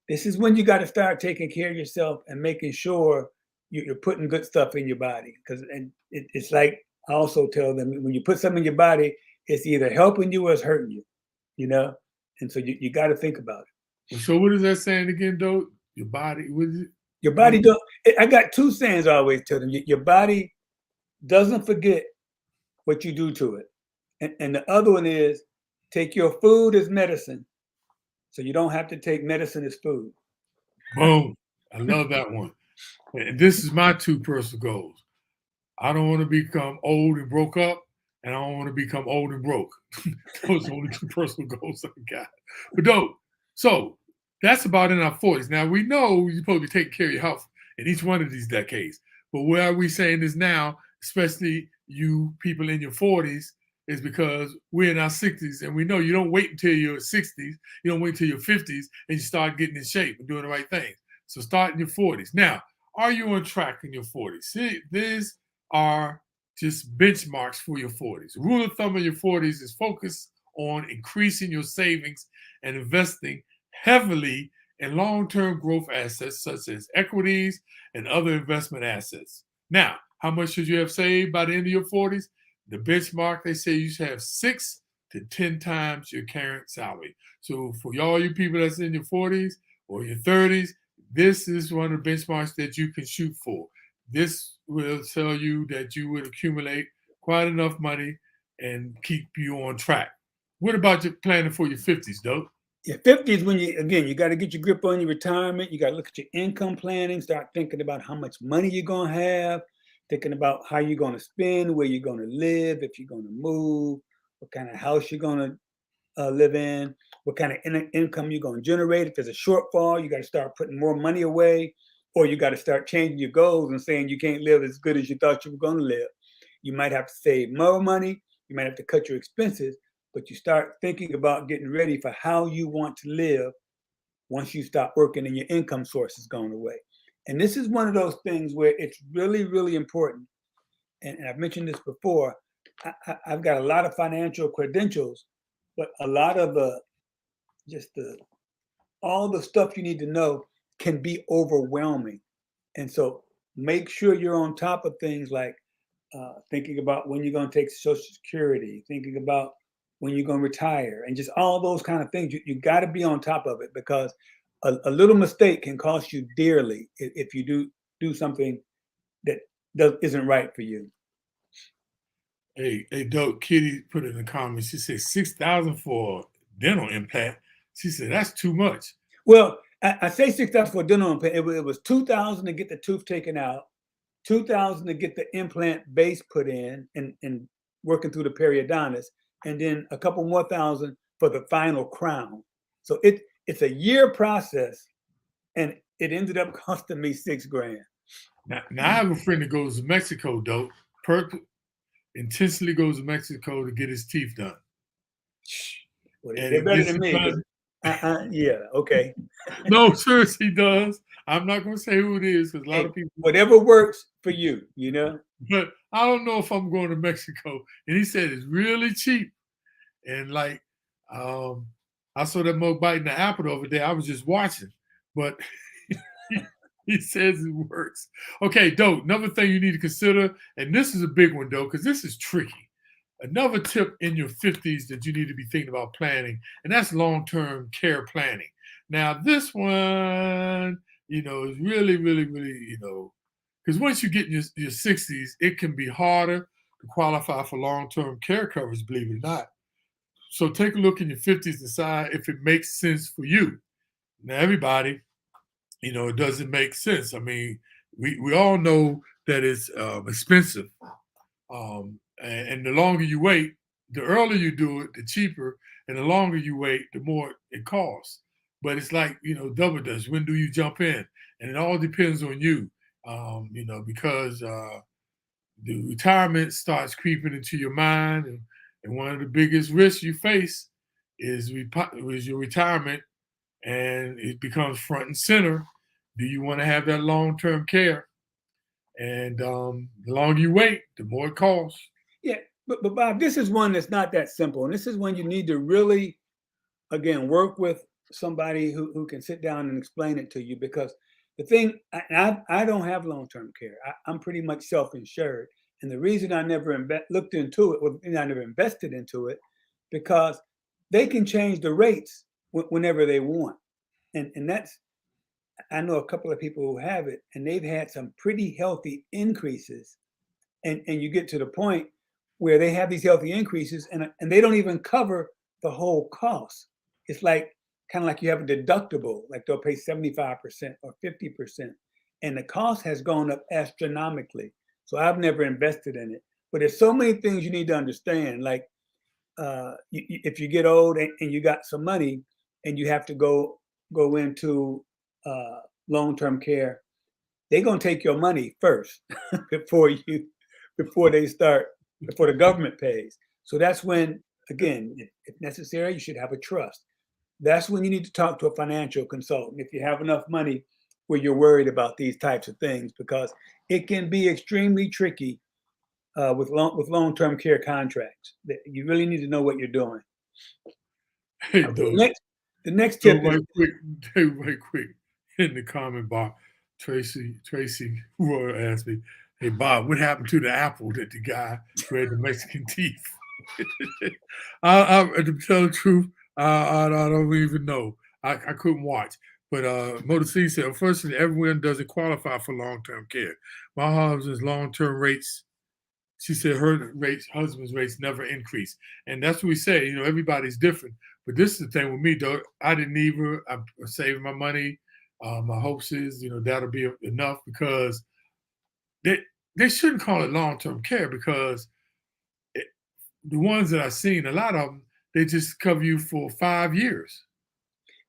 this is when you got to start taking care of yourself and making sure you're putting good stuff in your body. Because it's like I also tell them, when you put something in your body, it's either helping you or it's hurting you, you know? And so you got to think about it. So what is that saying again, though? Your body, what is it? Your body don't. I got two sayings I always tell them. Your body doesn't forget what you do to it. And the other one is, take your food as medicine, so you don't have to take medicine as food. Boom. I love that one. And this is my two personal goals. I don't want to become old and broke up, and I don't want to become old and broke. Those are the only two personal goals I got. But dope. So that's about in our 40s. Now we know you're supposed to be taking care of your health in each one of these decades. But where are we saying this now, especially you people in your 40s, is because we're in our 60s, and we know you don't wait until your 60s, you don't wait until your 50s, and you start getting in shape and doing the right things. So start in your 40s. Now, are you on track in your 40s? See, these are just benchmarks for your 40s. Rule of thumb in your 40s is focus on increasing your savings and investing heavily in long-term growth assets such as equities and other investment assets. Now, how much should you have saved by the end of your 40s? The benchmark, they say you should have 6 to 10 times your current salary. So for all you people that's in your 40s or your 30s, this is one of the benchmarks that you can shoot for. This will tell you that you would accumulate quite enough money and keep you on track. What about your planning for your 50s, though? Your 50s, when you got to get your grip on your retirement. You got to look at your income planning, start thinking about how much money you're going to have, thinking about how you're going to spend, where you're going to live, if you're going to move, what kind of house you're going to live in, what kind of income you're going to generate. If there's a shortfall, you got to start putting more money away, or you got to start changing your goals and saying you can't live as good as you thought you were going to live. You might have to save more money. You might have to cut your expenses, but you start thinking about getting ready for how you want to live once you stop working and your income source is going away. And this is one of those things where it's really, really important. And I've mentioned this before. I've got a lot of financial credentials, but a lot of all the stuff you need to know can be overwhelming. And so make sure you're on top of things like thinking about when you're going to take Social Security, thinking about when you're going to retire, and just all those kind of things. You got to be on top of it, because a little mistake can cost you dearly if you do something that isn't right for you. Hey, dope. Kitty put in the comments. She said 6,000 for dental implant. She said that's too much. Well, I say 6,000 for a dental implant. It was 2,000 to get the tooth taken out, 2,000 to get the implant base put in and working through the periodontist, and then a couple more thousand for the final crown. So it's a year process, and it ended up costing me $6,000. Now I have a friend that goes to Mexico, dope. intentionally goes to Mexico to get his teeth done. Well, And they're he better gets than it me. done. Yeah, okay. No, seriously, he does. I'm not going to say who it is because a lot Hey, of people, whatever works for you, you know? but I don't know if I'm going to Mexico. And he said it's really cheap. And like, I saw that mug biting the apple the other day. I was just watching, but he says it works. Okay, dope. Another thing you need to consider, and this is a big one though, because this is tricky. Another tip in your 50s that you need to be thinking about planning, and that's long-term care planning. Now, this one, is really, really, really, because once you get in your 60s, it can be harder to qualify for long-term care coverage, believe it or not. So take a look in your 50s, decide if it makes sense for you. Now, everybody, it doesn't make sense. I mean, we all know that it's expensive. And the longer you wait, the earlier you do it, the cheaper. And the longer you wait, the more it costs. But it's like, double dutch. When do you jump in? And it all depends on you, because the retirement starts creeping into your mind. And one of the biggest risks you face is your retirement, and it becomes front and center. Do you want to have that long-term care? And the longer you wait, the more it costs. Yeah, but Bob, this is one that's not that simple. And this is when you need to really, again, work with somebody who can sit down and explain it to you. Because the thing, I don't have long-term care. I'm pretty much self-insured. And the reason I never looked into it, or I never invested into it, because they can change the rates whenever they want. And that's, I know a couple of people who have it, and they've had some pretty healthy increases. And you get to the point where they have these healthy increases, and they don't even cover the whole cost. It's like kind of like you have a deductible, like they'll pay 75% or 50%, and the cost has gone up astronomically. So I've never invested in it. But there's so many things you need to understand. Like if you get old and you got some money and you have to go into long-term care, they're gonna take your money first before the government pays. So that's when, again, if necessary, you should have a trust. That's when you need to talk to a financial consultant if you have enough money where you're worried about these types of things, because it can be extremely tricky with long-term care contracts. You really need to know what you're doing. Hey, Okay, dude. the next So tip is right quick, in the comment box, Tracy Roy asked me, "Hey Bob, what happened to the apple that the guy who had the Mexican teeth?" To tell the truth, I don't even know. I couldn't watch. But Motor C said, unfortunately, everyone doesn't qualify for long-term care. My husband's long-term rates, she said her husband's rates never increase. And that's what we say, everybody's different. But this is the thing with me, though. I didn't either. I'm saving my money. My hopes is, that'll be enough, because they shouldn't call it long-term care, because the ones that I've seen, a lot of them, they just cover you for 5 years.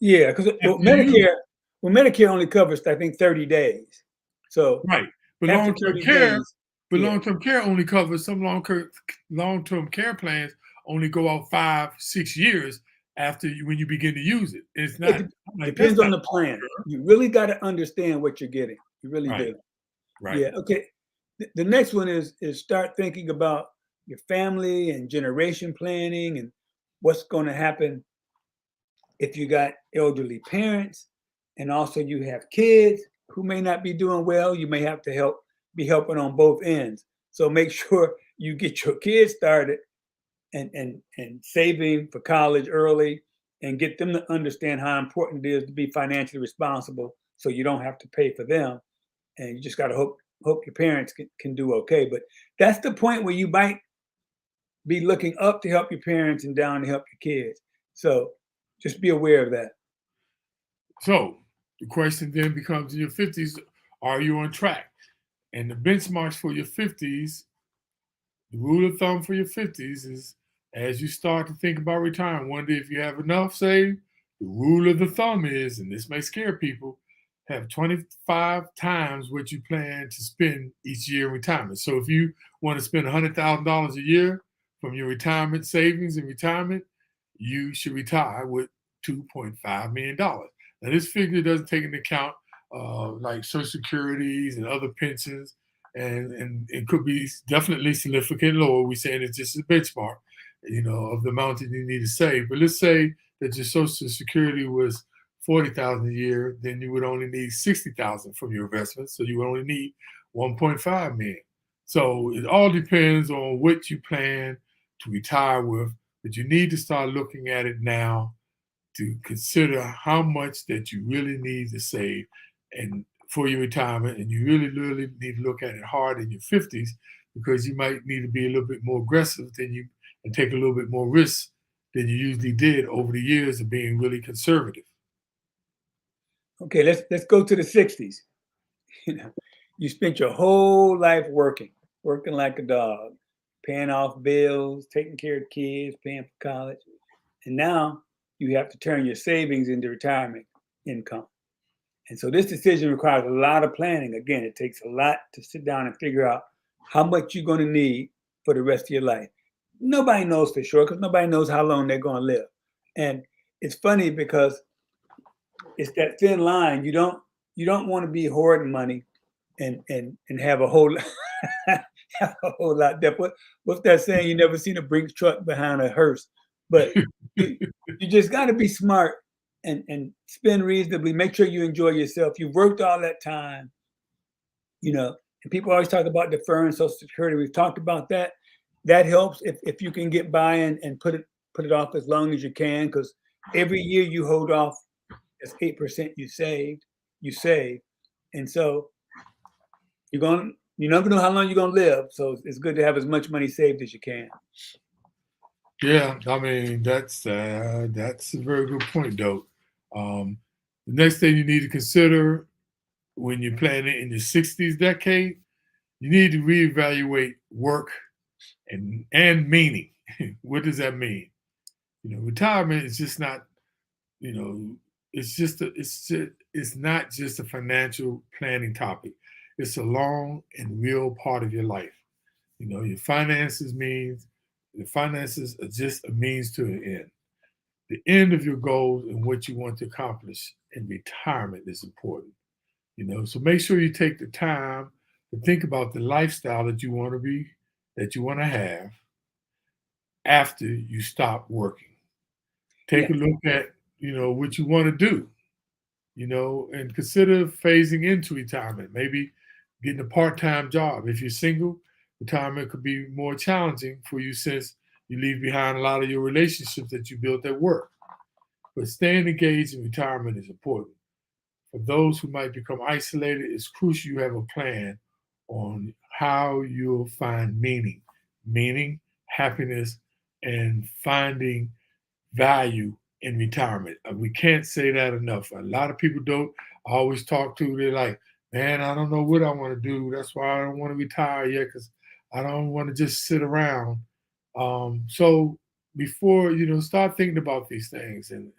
Yeah, because Medicare only covers, I think, 30 days. So Right. But after long-term 30 care, days, yeah, long-term care only covers some long-term care plans only go out 5, 6 years after when you begin to use it. It's not like that's depends on not the plan. You really got to understand what you're getting. You really right. do. Right. Yeah. Okay. The next one is start thinking about your family and generation planning and what's going to happen if you got elderly parents, and also you have kids who may not be doing well. You may have to be helping on both ends. So make sure you get your kids started and saving for college early, and get them to understand how important it is to be financially responsible, so you don't have to pay for them, and you just got to hope your parents can do okay. But that's the point where you might be looking up to help your parents and down to help your kids. So just be aware of that. So the question then becomes, in your 50s, are you on track? And the benchmarks for your 50s, the rule of thumb for your 50s is, as you start to think about retiring, wonder if you have enough saved. The rule of the thumb is, and this may scare people, have 25 times what you plan to spend each year in retirement. So if you want to spend $100,000 a year from your retirement savings and retirement, you should retire with $2.5 million. Now, this figure doesn't take into account like Social Securities and other pensions, and it could be definitely significantly lower. We're saying it's just a benchmark, of the amount that you need to save. But let's say that your Social Security was 40,000 a year, then you would only need 60,000 from your investments. So you would only need 1.5 million. So it all depends on what you plan to retire with, but you need to start looking at it now to consider how much that you really need to save and for your retirement. And you really, really need to look at it hard in your 50s, because you might need to be a little bit more aggressive and take a little bit more risk than you usually did over the years of being really conservative. Okay, let's go to the 60s. You spent your whole life working like a dog, paying off bills, taking care of kids, paying for college. And now you have to turn your savings into retirement income. And so this decision requires a lot of planning. Again, it takes a lot to sit down and figure out how much you're going to need for the rest of your life. Nobody knows for sure, because nobody knows how long they're going to live. And it's funny because it's that thin line. You don't want to be hoarding money and have a whole have a whole lot there. What's that saying? You never seen a Brinks truck behind a hearse. But you just got to be smart and spend reasonably. Make sure you enjoy yourself. You've worked all that time, and people always talk about deferring Social Security. We've talked about that. That helps if you can get by and put it off as long as you can, because every year you hold off, that's 8% you save. And so you never know how long you're gonna live. So it's good to have as much money saved as you can. Yeah, I mean that's a very good point, though. The next thing you need to consider when you're planning in your 60s decade, you need to reevaluate work and meaning. What does that mean? Retirement is just not, it's not just a financial planning topic. It's a long and real part of your life. Your finances are just a means to an end. The end of your goals and what you want to accomplish in retirement is important. So make sure you take the time to think about the lifestyle that you want to have after you stop working. Take a look at, what you want to do, and consider phasing into retirement. Maybe getting a part-time job. If you're single, retirement could be more challenging for you, since you leave behind a lot of your relationships that you built at work. But staying engaged in retirement is important. For those who might become isolated, it's crucial you have a plan on how you'll find meaning, happiness, and finding value in retirement. We can't say that enough. A lot of people don't always talk to, they're like, man, I don't know what I want to do. That's why I don't want to retire yet, because I don't want to just sit around. So before, start thinking about these things and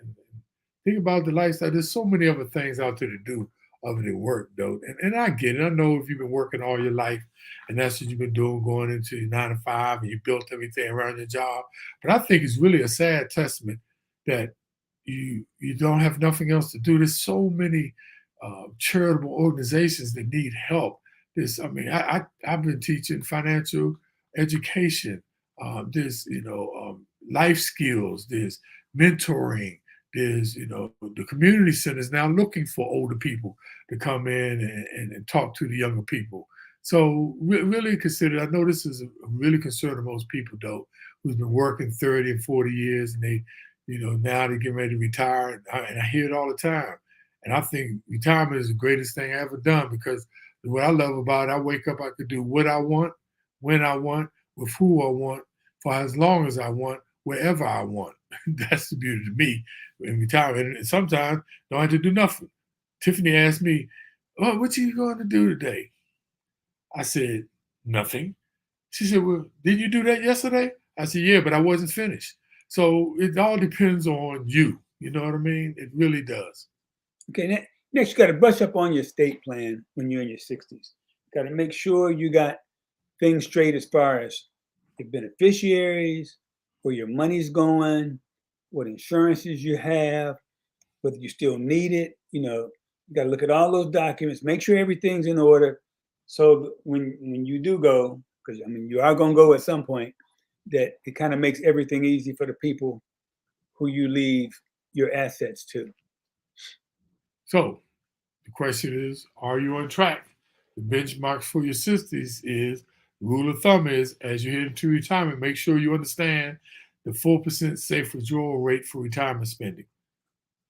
think about the lifestyle. There's so many other things out there to do other than work, though. And I get it. I know if you've been working all your life and that's what you've been doing, going into your 9 to 5, and you built everything around your job. But I think it's really a sad testament that you don't have nothing else to do. There's so many charitable organizations that need help. I've been teaching financial education. There's life skills. There's mentoring. There's the community centers now looking for older people to come in and talk to the younger people. So really consider. I know this is really concerned most people, though, who's been working 30 and 40 years, and they, now they're getting ready to retire, and I hear it all the time. And I think retirement is the greatest thing I ever done, because what I love about it, I wake up, I could do what I want, when I want, with who I want, for as long as I want, wherever I want. That's the beauty to me in retirement. And sometimes don't have to do nothing. Tiffany asked me, "Oh, what you going to do today?" I said, "Nothing." She said, "Well, did you do that yesterday?" I said, "Yeah, but I wasn't finished." So it all depends on you. You know what I mean? It really does. Okay, Next, you got to brush up on your estate plan when you're in your 60s. Got to make sure you got things straight as far as your beneficiaries, where your money's going, what insurances you have, whether you still need it. You got to look at all those documents, make sure everything's in order. So when you do go, because you are going to go at some point, that it kind of makes everything easy for the people who you leave your assets to. So the question is, are you on track? The benchmark for your 60s is, the rule of thumb is, as you head into retirement, make sure you understand the 4% safe withdrawal rate for retirement spending.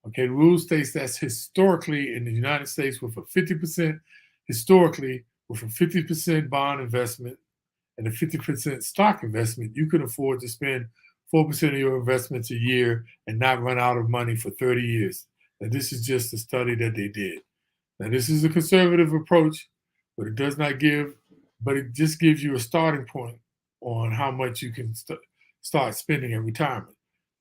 Okay, the rule states that's historically in the United States with a 50%, historically with a 50% bond investment and a 50% stock investment, you can afford to spend 4% of your investments a year and not run out of money for 30 years. Now, this is just a study that they did. Now, this is a conservative approach, but it just gives you a starting point on how much you can start spending in retirement.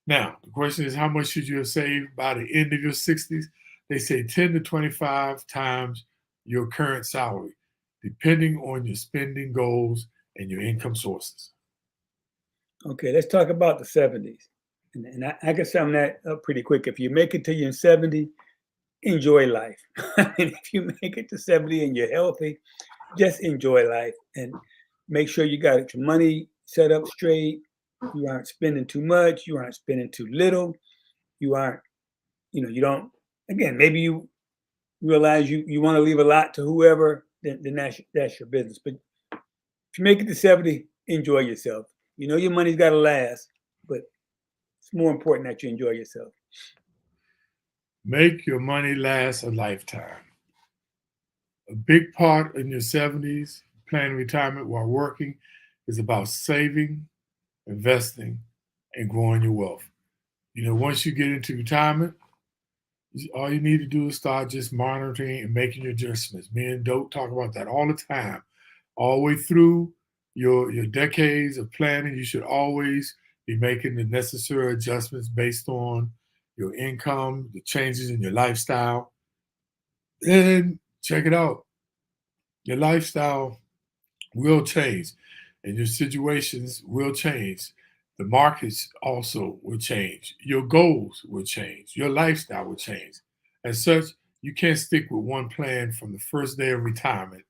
Now, the question is, how much should you have saved by the end of your 60s? They say 10 to 25 times your current salary, depending on your spending goals and your income sources. Okay, let's talk about the 70s. And I can sum that up pretty quick. If you make it to your 70, enjoy life. If you make it to 70 and you're healthy, just enjoy life and make sure you got your money set up straight. You aren't spending too much. You aren't spending too little. You aren't, you don't, again, maybe you realize you want to leave a lot to whoever, then that's your business. But if you make it to 70, enjoy yourself. Your money's got to last, but it's more important that you enjoy yourself. Make your money last a lifetime. A big part in your 70s, planning retirement while working, is about saving, investing, and growing your wealth. Once you get into retirement, all you need to do is start just monitoring and making your adjustments. Me and Dope talk about that all the time. All the way through your decades of planning, you should always be making the necessary adjustments based on your income, the changes in your lifestyle. And check it out. Your lifestyle will change and your situations will change. The markets also will change. Your goals will change. Your lifestyle will change. As such, you can't stick with one plan from the first day of retirement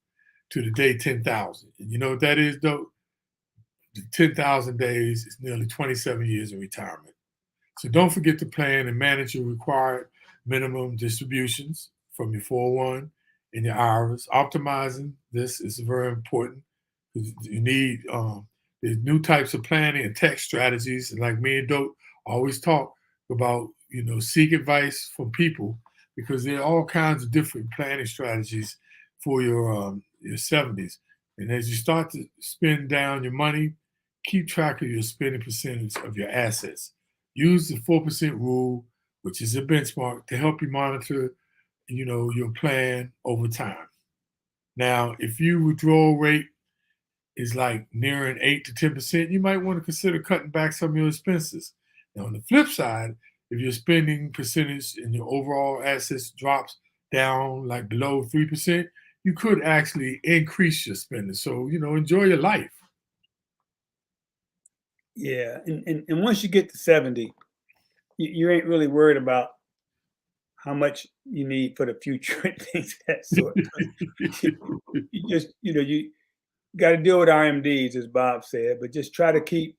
to the day 10,000. And you know what that is, though? The 10,000 days is nearly 27 years of retirement. So don't forget to plan and manage your required minimum distributions from your 401 and your IRAs. Optimizing this is very important because you need there's new types of planning and tax strategies. And like me and Dope always talk about, seek advice from people because there are all kinds of different planning strategies for your 70s. And as you start to spend down your money, keep track of your spending percentage of your assets. Use the 4% rule, which is a benchmark, to help you monitor, your plan over time. Now, if your withdrawal rate is like nearing 8 to 10%, you might want to consider cutting back some of your expenses. Now, on the flip side, if your spending percentage and your overall assets drops down like below 3%, you could actually increase your spending. So, enjoy your life. Yeah, and once you get to 70, you ain't really worried about how much you need for the future and things of that sort. You just, you got to deal with RMDs, as Bob said, but just try to keep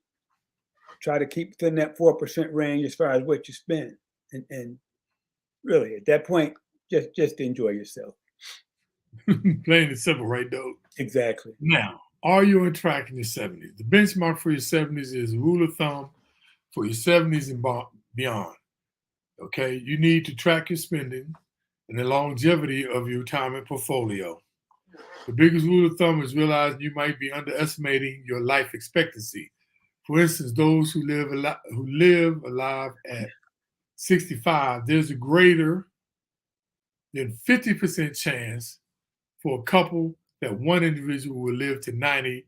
within that 4% range as far as what you spend, and really at that point, just enjoy yourself. Plain and simple, right, Dope? Exactly. Now, are you on track in your 70s? The benchmark for your 70s is a rule of thumb for your 70s and beyond. Okay, you need to track your spending and the longevity of your retirement portfolio. The biggest rule of thumb is realizing you might be underestimating your life expectancy. For instance, those who live alive at 65, there's a greater than 50% chance for a couple that one individual will live to 90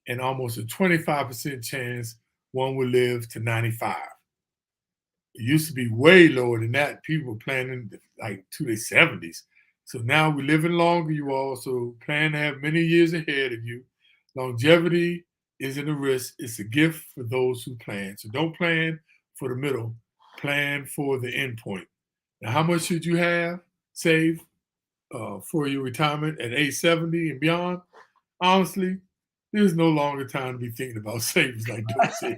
and almost a 25% chance one will live to 95. It used to be way lower than that. People were planning like to their 70s. So now we're living longer, you all. So plan to have many years ahead of you. Longevity isn't a risk, it's a gift for those who plan. So don't plan for the middle, plan for the end point. Now, how much should you have saved for your retirement at age 70 and beyond? Honestly, there's no longer time to be thinking about savings like Doug said.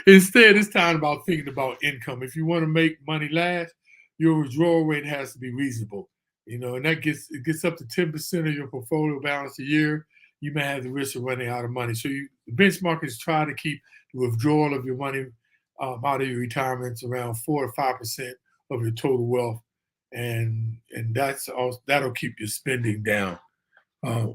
Instead, it's time about thinking about income. If you want to make money last, your withdrawal rate has to be reasonable. And that gets up to 10% of your portfolio balance a year. You may have the risk of running out of money. So the benchmark is try to keep the withdrawal of your money out of your retirements around 4 to 5% of your total wealth, and that'll keep your spending down. Though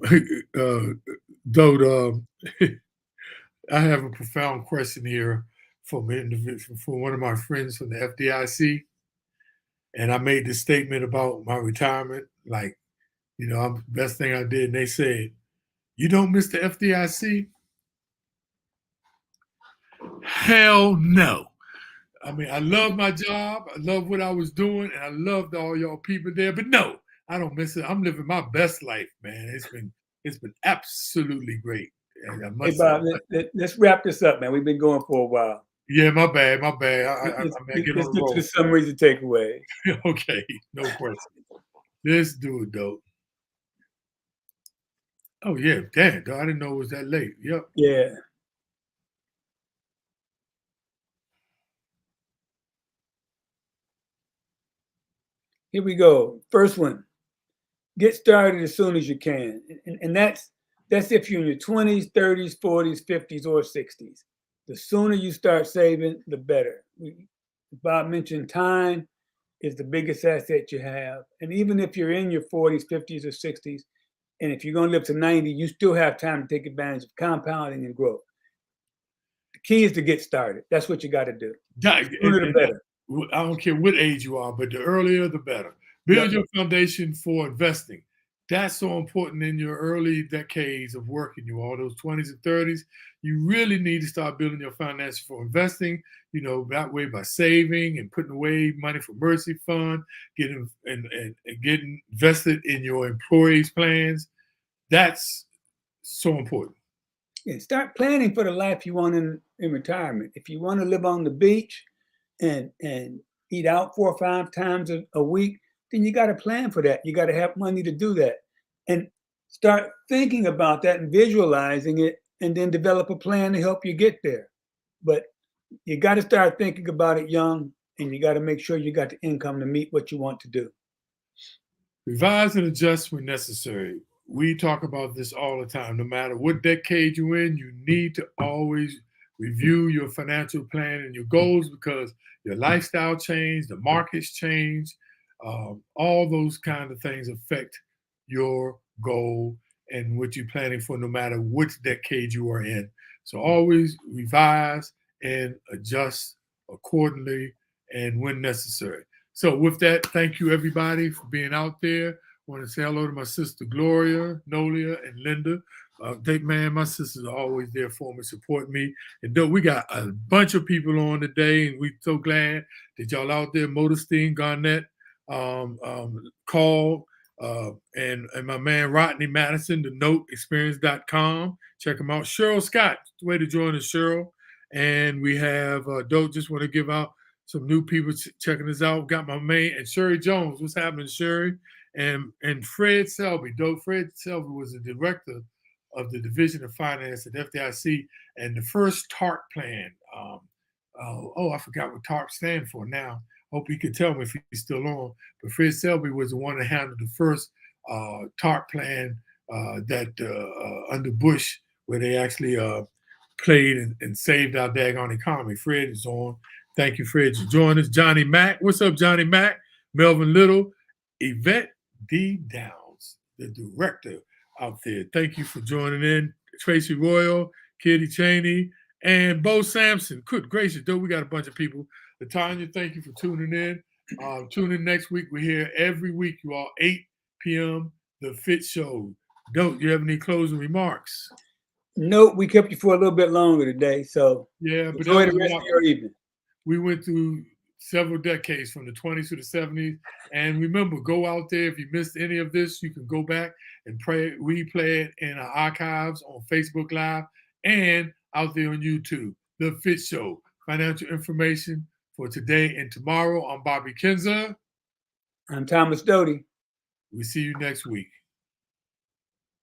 I have a profound question here from one of my friends from the FDIC, and I made this statement about my retirement, like, I'm the best thing I did, and they said, "You don't miss the FDIC?" Hell no. I mean, I love my job, I love what I was doing, and I loved all y'all people there, but no, I don't miss it. I'm living my best life, man. It's been absolutely great. And I Hey, must Bob, say, let's wrap this up, man. We've been going for a while. yeah, my bad. I get Let's on the get to roll. the summaries and takeaways. Okay, no question. Let's do it, though. Oh yeah, damn, dog, I didn't know it was that late. Yep. Yeah. Here we go. First one. Get started as soon as you can. And that's if you're in your 20s, 30s, 40s, 50s, or 60s. The sooner you start saving, the better. Bob mentioned time is the biggest asset you have. And even if you're in your 40s, 50s, or 60s, and if you're going to live to 90, you still have time to take advantage of compounding and growth. The key is to get started. That's what you got to do. The sooner the better. I don't care what age you are, but the earlier the better. Build your foundation for investing. That's so important in your early decades of working, all those 20s and 30s. You really need to start building your finances for investing, that way by saving and putting away money for emergency fund, getting invested in your employees' plans. That's so important. And start planning for the life you want in retirement. If you want to live on the beach and eat out 4 or 5 times a week, then you got to plan for that. You got to have money to do that, and start thinking about that and visualizing it, and then develop a plan to help you get there. But you got to start thinking about it young, and you got to make sure you got the income to meet what you want to do. Revise and adjust when necessary. We talk about this all the time. No matter what decade you're in, you need to always review your financial plan and your goals, because your lifestyle change, the markets change, all those kind of things affect your goal and what you're planning for, no matter which decade you are in. So always revise and adjust accordingly and when necessary. So with that, thank you everybody for being out there. I want to say hello to my sister Gloria, Nolia, and Linda. My sisters are always there for me, support me. And though we got a bunch of people on today, and we're so glad that y'all out there, Modestine, Garnett, Call, and my man Rodney Madison, the noteexperience.com. Check them out. Cheryl Scott, way to join us, Cheryl. And we have Dope, just want to give out some new people checking us out. Got my man and Sherry Jones. What's happening, Sherry? And Fred Selby. Dope. Fred Selby was the director of the Division of Finance at FDIC and the first TARP plan. I forgot what TARP stands for now. Hope he could tell me if he's still on. But Fred Selby was the one that handled the first TARP plan that under Bush, where they actually played and saved our daggone economy. Fred is on. Thank you, Fred, for joining us. Johnny Mack. What's up, Johnny Mack? Melvin Little. Yvette D. Downs, the director out there. Thank you for joining in. Tracy Royal, Kitty Cheney, and Bo Sampson. Good gracious, dude, we got a bunch of people. Latanya, thank you for tuning in. Tune in next week. We're here every week, you all, 8 p.m., the FITT Show. Don't you have any closing remarks? Nope, we kept you for a little bit longer today, so yeah, but enjoy the rest of your evening. We went through several decades from the 20s to the 70s. And remember, go out there. If you missed any of this, you can go back and replay it in our archives on Facebook Live and out there on YouTube. The FITT Show, financial information for today and tomorrow. I'm Bobby Kinzer. I'm Thomas Doty. We see you next week.